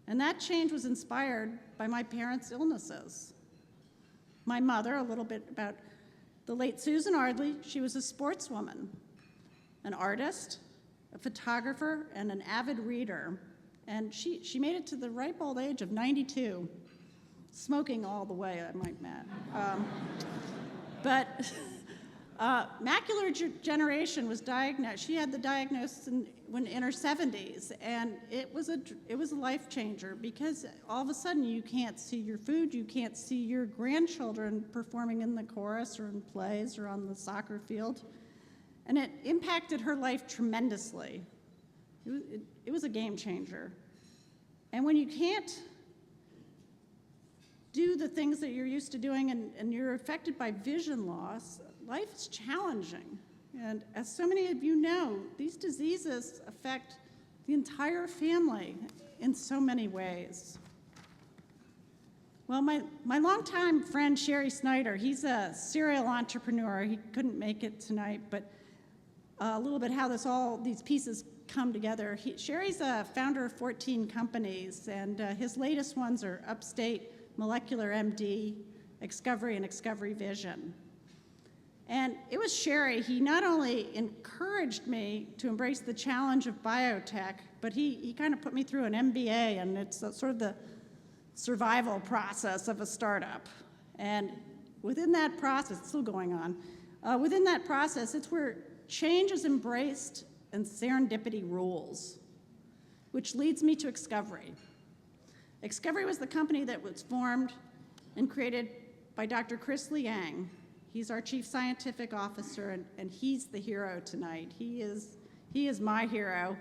[SPEAKER 16] And that change was inspired by my parents' illnesses. My mother, a little bit about the late Susan Ardley, she was a sportswoman, an artist, a photographer, and an avid reader. And she made it to the ripe old age of 92, smoking all the way, I might add. But macular degeneration was diagnosed. She had the diagnosis in her 70s, and it was a life changer because all of a sudden you can't see your food, you can't see your grandchildren performing in the chorus or in plays or on the soccer field, and it impacted her life tremendously. It was a game changer. And when you can't do the things that you're used to doing and you're affected by vision loss, life is challenging. And as so many of you know, these diseases affect the entire family in so many ways. Well, my longtime friend, Sherry Snyder, he's a serial entrepreneur. He couldn't make it tonight, but a little bit how these pieces come together. Sherry's a founder of 14 companies, and his latest ones are Upstate, Molecular MD, Excovery, and Excovery Vision. And it was Sherry, he not only encouraged me to embrace the challenge of biotech, but he kind of put me through an MBA, and it's sort of the survival process of a startup. And within that process, it's still going on, within that process, it's where change is embraced and serendipity rules, which leads me to Excovery. Excovery was the company that was formed and created by Dr. Chris Liang. He's our chief scientific officer, and he's the hero tonight. He is my hero.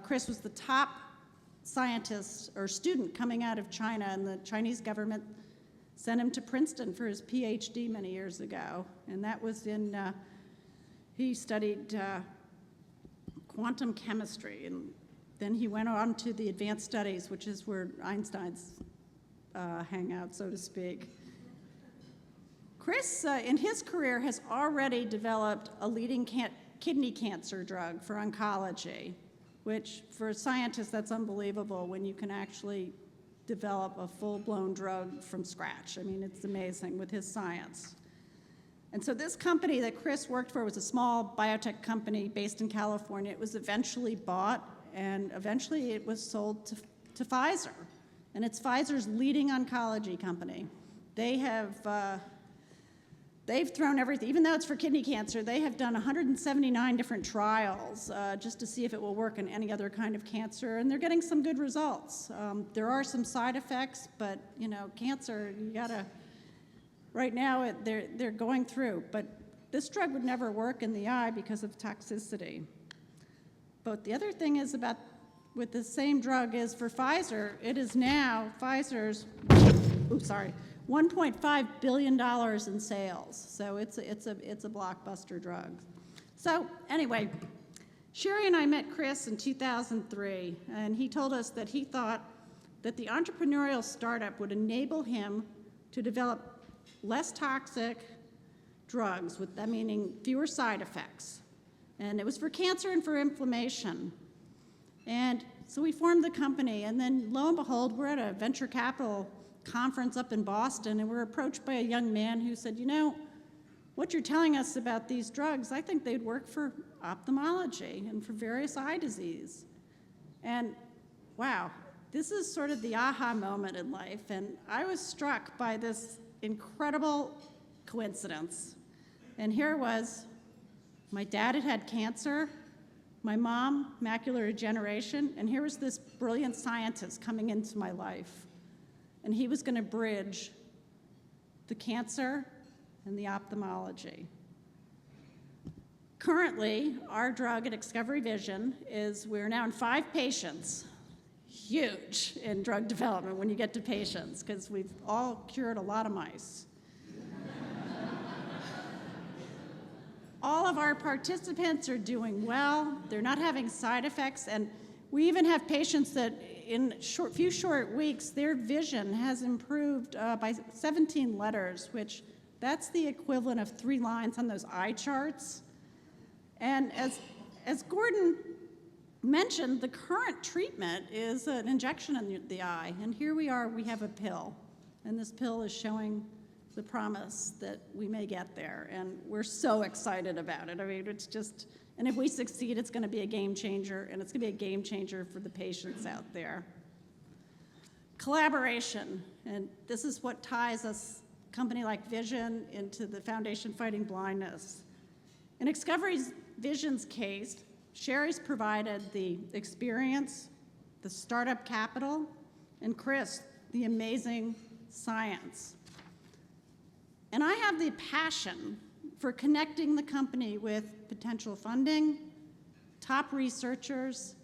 [SPEAKER 16] Chris was the top scientist or student coming out of China, and the Chinese government sent him to Princeton for his PhD many years ago. And that was he studied quantum chemistry, and then he went on to the advanced studies, which is where Einstein's hang out, so to speak. Chris, in his career, has already developed a leading kidney cancer drug for oncology, which for scientists, that's unbelievable when you can actually develop a full-blown drug from scratch. I mean, it's amazing with his science. And so this company that Chris worked for was a small biotech company based in California. It was eventually bought, and eventually it was sold to Pfizer. And it's Pfizer's leading oncology company. They've thrown everything, even though it's for kidney cancer, they have done 179 different trials just to see if it will work in any other kind of cancer, and they're getting some good results. There are some side effects, but cancer, you gotta, right now they're going through, but this drug would never work in the eye because of toxicity. But the other thing is with the same drug is for Pfizer, it is now Pfizer's, $1.5 billion in sales. So it's a blockbuster drug. So anyway, Sherry and I met Chris in 2003, and he told us that he thought that the entrepreneurial startup would enable him to develop less toxic drugs, with that meaning fewer side effects. And it was for cancer and for inflammation. And so we formed the company, and then lo and behold, we're at a venture capital conference up in Boston, and we're approached by a young man who said, what you're telling us about these drugs, I think they'd work for ophthalmology and for various eye disease. And wow, this is sort of the aha moment in life, and I was struck by this incredible coincidence. And here it was, my dad had cancer, my mom, macular degeneration, and here was this brilliant scientist coming into my life. And he was going to bridge the cancer and the ophthalmology. Currently, our drug at Excovery Vision we're now in 5 patients. Huge in drug development when you get to patients, because we've all cured a lot of mice. All of our participants are doing well. They're not having side effects, and we even have patients that in few short weeks, their vision has improved by 17 letters, which that's the equivalent of 3 lines on those eye charts. And as Gordon mentioned, the current treatment is an injection in the eye. And here we have a pill. And this pill is showing the promise that we may get there. And we're so excited about it. I mean, it's just, and if we succeed, it's going to be a game changer, and it's going to be a game changer for the patients out there. Collaboration, and this is what ties us, a company like Vision, into the Foundation Fighting Blindness. In Excovery Vision's case, Sherry's provided the experience, the startup capital, and Chris, the amazing science. And I have the passion for connecting the company with potential funding, top researchers,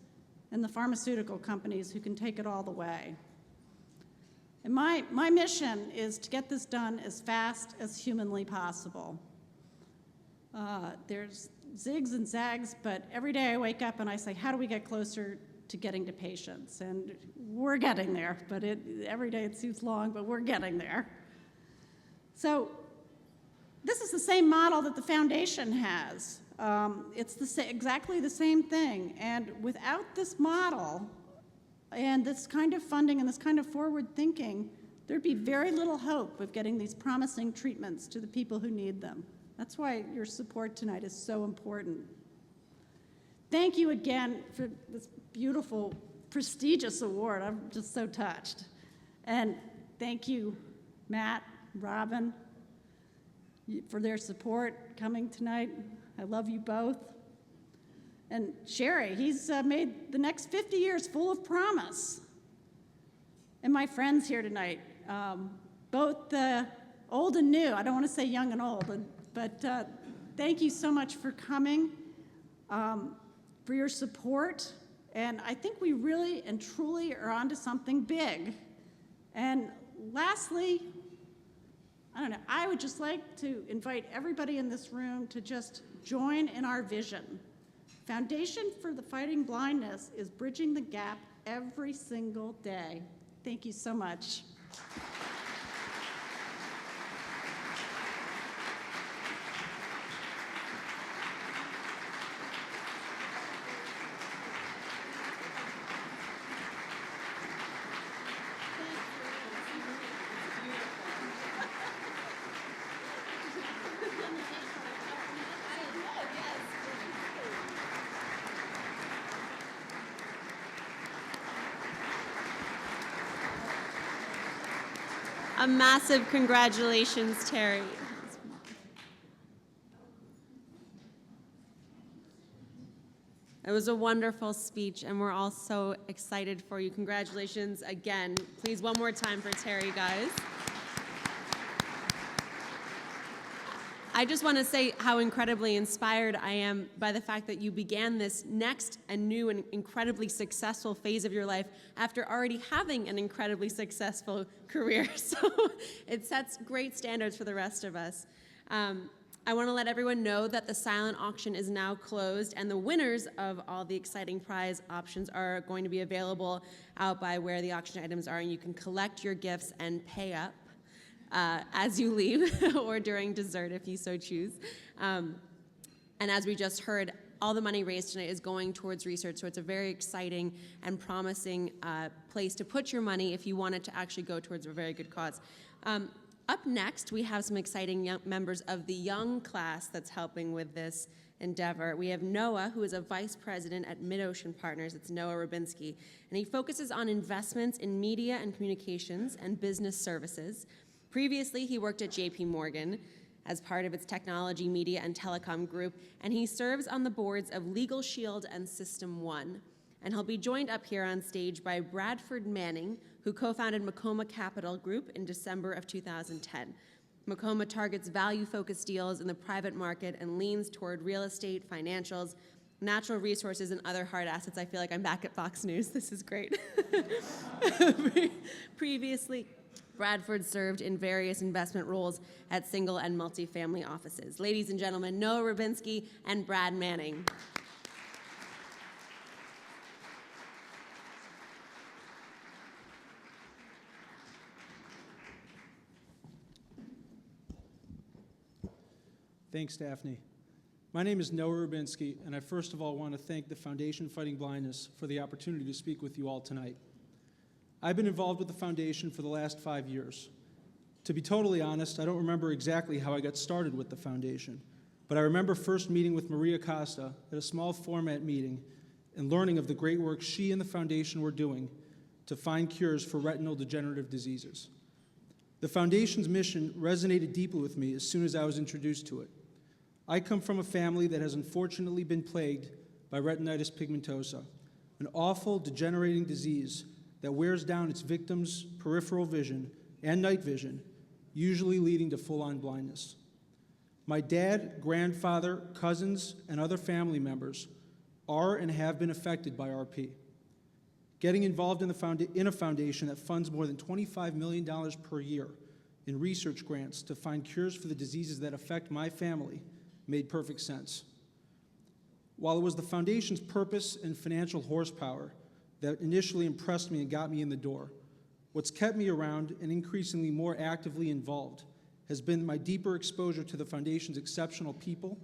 [SPEAKER 16] and the pharmaceutical companies who can take it all the way. And my mission is to get this done as fast as humanly possible. There's zigs and zags, but every day I wake up and I say, how do we get closer to getting to patients? And we're getting there, but every day it seems long, but we're getting there. So this is the same model that the foundation has. It's exactly the same thing. And without this model and this kind of funding and this kind of forward thinking, there'd be very little hope of getting these promising treatments to the people who need them. That's why your support tonight is so important. Thank you again for this beautiful, prestigious award. I'm just so touched. And thank you, Matt, Robin, for their support coming tonight. I love you both. And Sherry, he's made the next 50 years full of promise. And my friends here tonight, both old and new. I don't want to say young and old, but thank you so much for coming, for your support. And I think we really and truly are onto something big. And lastly, I don't know, I would just like to invite everybody in this room to just join in our vision. Foundation for the Fighting Blindness is bridging the gap every single day. Thank you so much.
[SPEAKER 3] A massive congratulations, Terry. It was a wonderful speech, and we're all so excited for you. Congratulations again. Please, one more time for Terry, guys. I just want to say how incredibly inspired I am by the fact that you began this next and new and incredibly successful phase of your life after already having an incredibly successful career. So it sets great standards for the rest of us. I want to let everyone know that the silent auction is now closed, and the winners of all the exciting prize options are going to be available out by where the auction items are, and you can collect your gifts and pay up as you leave or during dessert if you so choose. And as we just heard, all the money raised tonight is going towards research, so it's a very exciting and promising place to put your money if you want it to actually go towards a very good cause. Up next, we have some exciting young members of the young class that's helping with this endeavor. We have Noah, who is a vice president at Mid-Ocean Partners. It's Noah Rubinski, and he focuses on investments in media and communications and business services. Previously, he worked at JP Morgan as part of its technology, media, and telecom group, and he serves on the boards of Legal Shield and System 1. And he'll be joined up here on stage by Bradford Manning, who co-founded Macoma Capital Group in December of 2010. Macoma targets value-focused deals in the private market and leans toward real estate, financials, natural resources, and other hard assets. I feel like I'm back at Fox News. This is great. Previously, Bradford served in various investment roles at single and multifamily offices. Ladies and gentlemen, Noah Rubinski and Brad Manning.
[SPEAKER 17] Thanks, Daphne. My name is Noah Rubinski, and I first of all want to thank the Foundation Fighting Blindness for the opportunity to speak with you all tonight. I've been involved with the foundation for the last 5 years. To be totally honest, I don't remember exactly how I got started with the foundation, but I remember first meeting with Maria Costa at a small format meeting and learning of the great work she and the foundation were doing to find cures for retinal degenerative diseases. The foundation's mission resonated deeply with me as soon as I was introduced to it. I come from a family that has unfortunately been plagued by retinitis pigmentosa, an awful degenerating disease that wears down its victims' peripheral vision and night vision, usually leading to full-on blindness. My dad, grandfather, cousins, and other family members are and have been affected by RP. Getting involved in a foundation that funds more than $25 million per year in research grants to find cures for the diseases that affect my family made perfect sense. While it was the foundation's purpose and financial horsepower that initially impressed me and got me in the door, what's kept me around and increasingly more actively involved has been my deeper exposure to the foundation's exceptional people,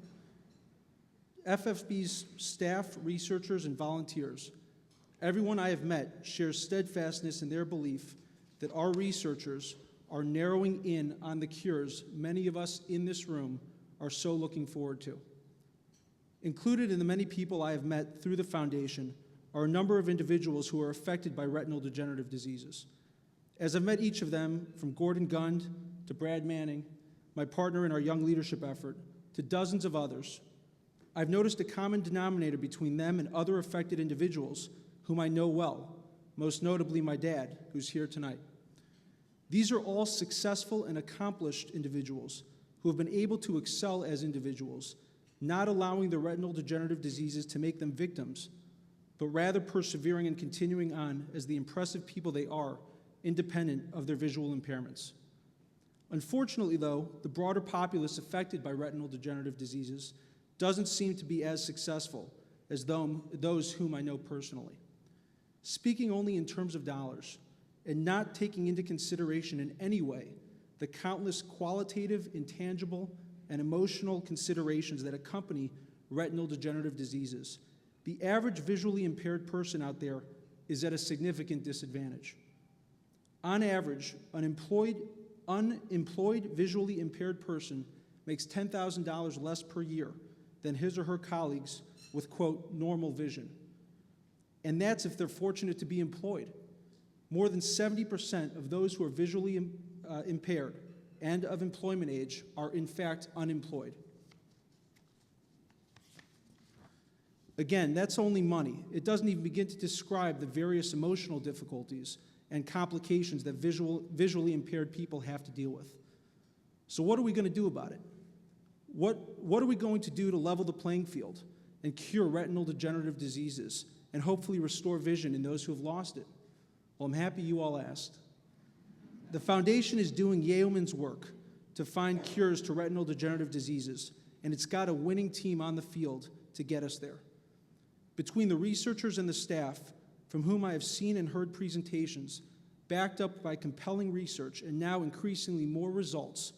[SPEAKER 17] FFB's staff, researchers, and volunteers. Everyone I have met shares steadfastness in their belief that our researchers are narrowing in on the cures many of us in this room are so looking forward to. Included in the many people I have met through the foundation are a number of individuals who are affected by retinal degenerative diseases. As I've met each of them, from Gordon Gund to Brad Manning, my partner in our young leadership effort, to dozens of others, I've noticed a common denominator between them and other affected individuals whom I know well, most notably my dad, who's here tonight. These are all successful and accomplished individuals who have been able to excel as individuals, not allowing the retinal degenerative diseases to make them victims, but rather persevering and continuing on as the impressive people they are, independent of their visual impairments. Unfortunately, though, the broader populace affected by retinal degenerative diseases doesn't seem to be as successful as those whom I know personally. Speaking only in terms of dollars and not taking into consideration in any way the countless qualitative, intangible, and emotional considerations that accompany retinal degenerative diseases, the average visually impaired person out there is at a significant disadvantage. On average, an unemployed visually impaired person makes $10,000 less per year than his or her colleagues with, quote, normal vision. And that's if they're fortunate to be employed. More than 70% of those who are visually impaired and of employment age are in fact unemployed. Again, that's only money. It doesn't even begin to describe the various emotional difficulties and complications that visually impaired people have to deal with. So what are we going to do about it? What are we going to do to level the playing field and cure retinal degenerative diseases and hopefully restore vision in those who have lost it? Well, I'm happy you all asked. The foundation is doing yeoman's work to find cures to retinal degenerative diseases, and it's got a winning team on the field to get us there. Between the researchers and the staff, from whom I have seen and heard presentations, backed up by compelling research and now increasingly more results,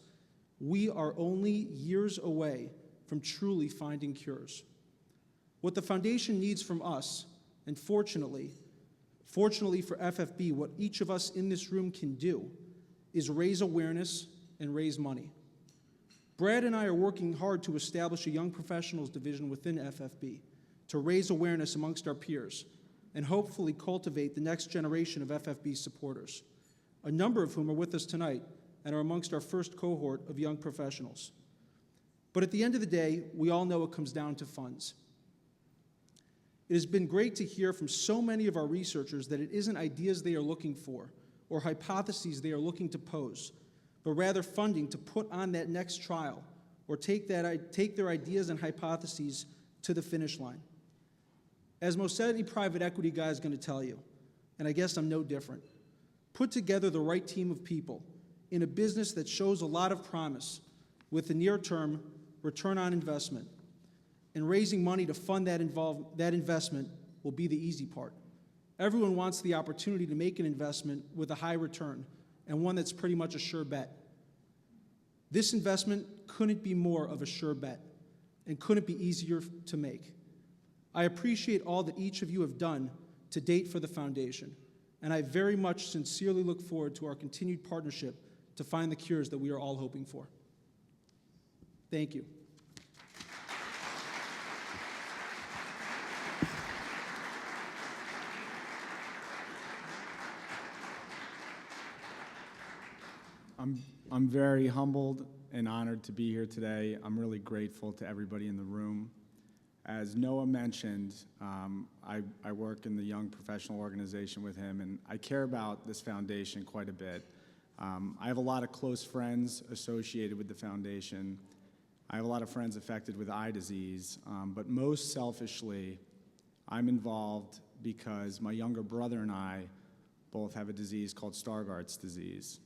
[SPEAKER 17] we are only years away from truly finding cures. What the foundation needs from us, and fortunately for FFB, what each of us in this room can do, is raise awareness and raise money. Brad and I are working hard to establish a young professionals division within FFB to raise awareness amongst our peers and hopefully cultivate the next generation of FFB supporters, a number of whom are with us tonight and are amongst our first cohort of young professionals. But at the end of the day, we all know it comes down to funds. It has been great to hear from so many of our researchers that it isn't ideas they are looking for or hypotheses they are looking to pose, but rather funding to put on that next trial or take their ideas and hypotheses to the finish line. As most any private equity guy is going to tell you, and I guess I'm no different, put together the right team of people in a business that shows a lot of promise with a near-term return on investment, and raising money to fund that investment will be the easy part. Everyone wants the opportunity to make an investment with a high return and one that's pretty much a sure bet. This investment couldn't be more of a sure bet and couldn't be easier to make. I appreciate all that each of you have done to date for the foundation, and I very much sincerely look forward to our continued partnership to find the cures that we are all hoping for. Thank you.
[SPEAKER 18] I'm very humbled and honored to be here today. I'm really grateful to everybody in the room. As Noah mentioned, I work in the Young Professional Organization with him, and I care about this foundation quite a bit. I have a lot of close friends associated with the foundation. I have a lot of friends affected with eye disease, but most selfishly, I'm involved because my younger brother and I both have a disease called Stargardt's disease.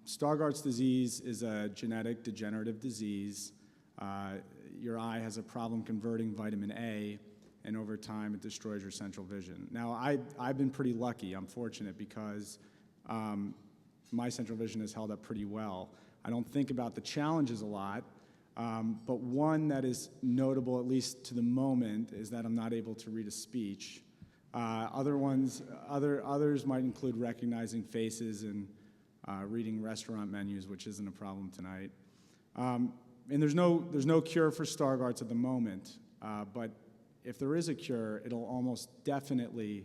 [SPEAKER 18] Stargardt's disease is a genetic degenerative disease Your eye has a problem converting vitamin A, and over time it destroys your central vision. Now, I've been pretty lucky. I'm fortunate because my central vision has held up pretty well. I don't think about the challenges a lot, but one that is notable, at least to the moment, is that I'm not able to read a speech. Others might include recognizing faces and reading restaurant menus, which isn't a problem tonight. And there's no cure for Stargardt's at the moment, but if there is a cure, it'll almost definitely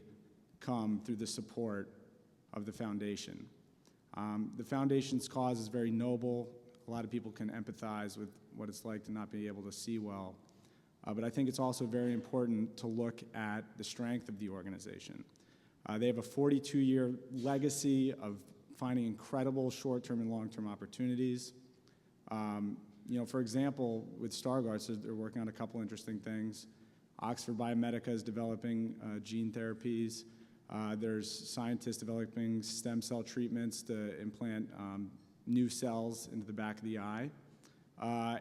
[SPEAKER 18] come through the support of the foundation. The foundation's cause is very noble. A lot of people can empathize with what it's like to not be able to see well. But I think it's also very important to look at the strength of the organization. They have a 42-year legacy of finding incredible short-term and long-term opportunities. For example, with Stargardt's, they're working on a couple interesting things. Oxford Biomedica is developing gene therapies. There's scientists developing stem cell treatments to implant new cells into the back of the eye.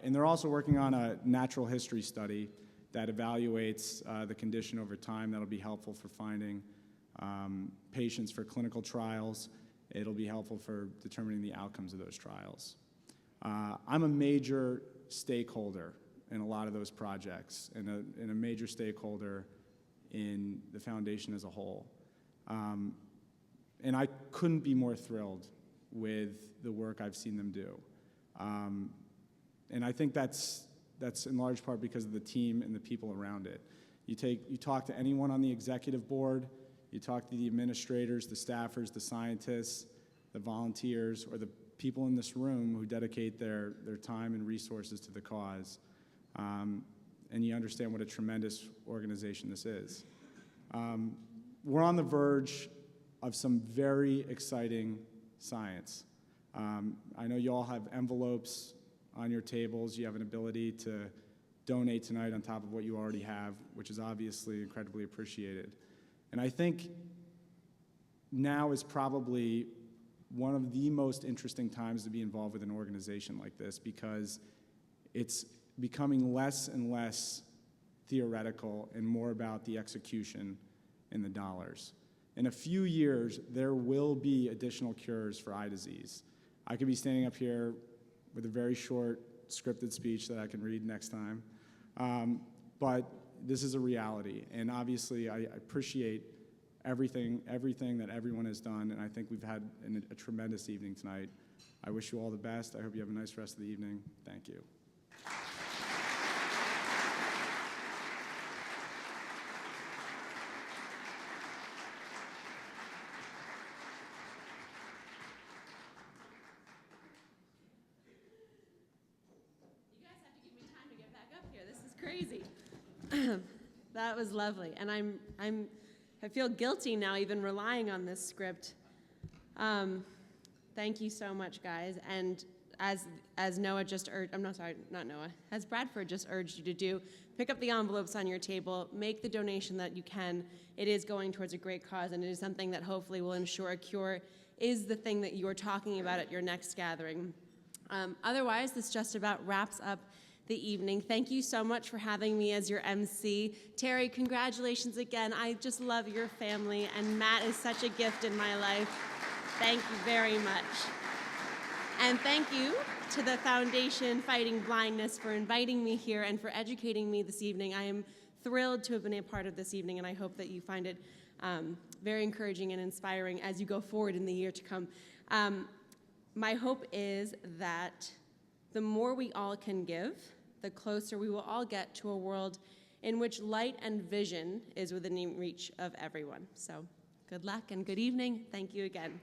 [SPEAKER 18] And they're also working on a natural history study that evaluates the condition over time. That'll be helpful for finding patients for clinical trials. It'll be helpful for determining the outcomes of those trials. I'm a major stakeholder in a lot of those projects and a major stakeholder in the foundation as a whole. And I couldn't be more thrilled with the work I've seen them do. And I think that's in large part because of the team and the people around it. You talk to anyone on the executive board, you talk to the administrators, the staffers, the scientists, the volunteers, or the people in this room who dedicate their time and resources to the cause, and you understand what a tremendous organization this is. We're on the verge of some very exciting science. I know you all have envelopes on your tables. You have an ability to donate tonight on top of what you already have, which is obviously incredibly appreciated. And I think now is probably one of the most interesting times to be involved with an organization like this, because it's becoming less and less theoretical and more about the execution and the dollars. In a few years, there will be additional cures for eye disease. I could be standing up here with a very short scripted speech that I can read next time, but this is a reality, and obviously I appreciate everything that everyone has done, and I think we've had a tremendous evening tonight. I wish you all the best. I hope you have a nice rest of the evening. Thank you.
[SPEAKER 3] Crazy. That was lovely, and I feel guilty now even relying on this script. Thank you so much, guys. And as Noah just urged, I'm not sorry, not Noah, as Bradford just urged you to do, pick up the envelopes on your table, make the donation that you can. It is going towards a great cause, and it is something that hopefully will ensure a cure is the thing that you're talking about at your next gathering. Otherwise, this just about wraps up the evening. Thank you so much for having me as your MC. Terry, congratulations again. I just love your family, and Matt is such a gift in my life. Thank you very much. And thank you to the Foundation Fighting Blindness for inviting me here and for educating me this evening. I am thrilled to have been a part of this evening, and I hope that you find it very encouraging and inspiring as you go forward in the year to come. My hope is that the more we all can give, the closer we will all get to a world in which light and vision is within reach of everyone. So good luck and good evening. Thank you again.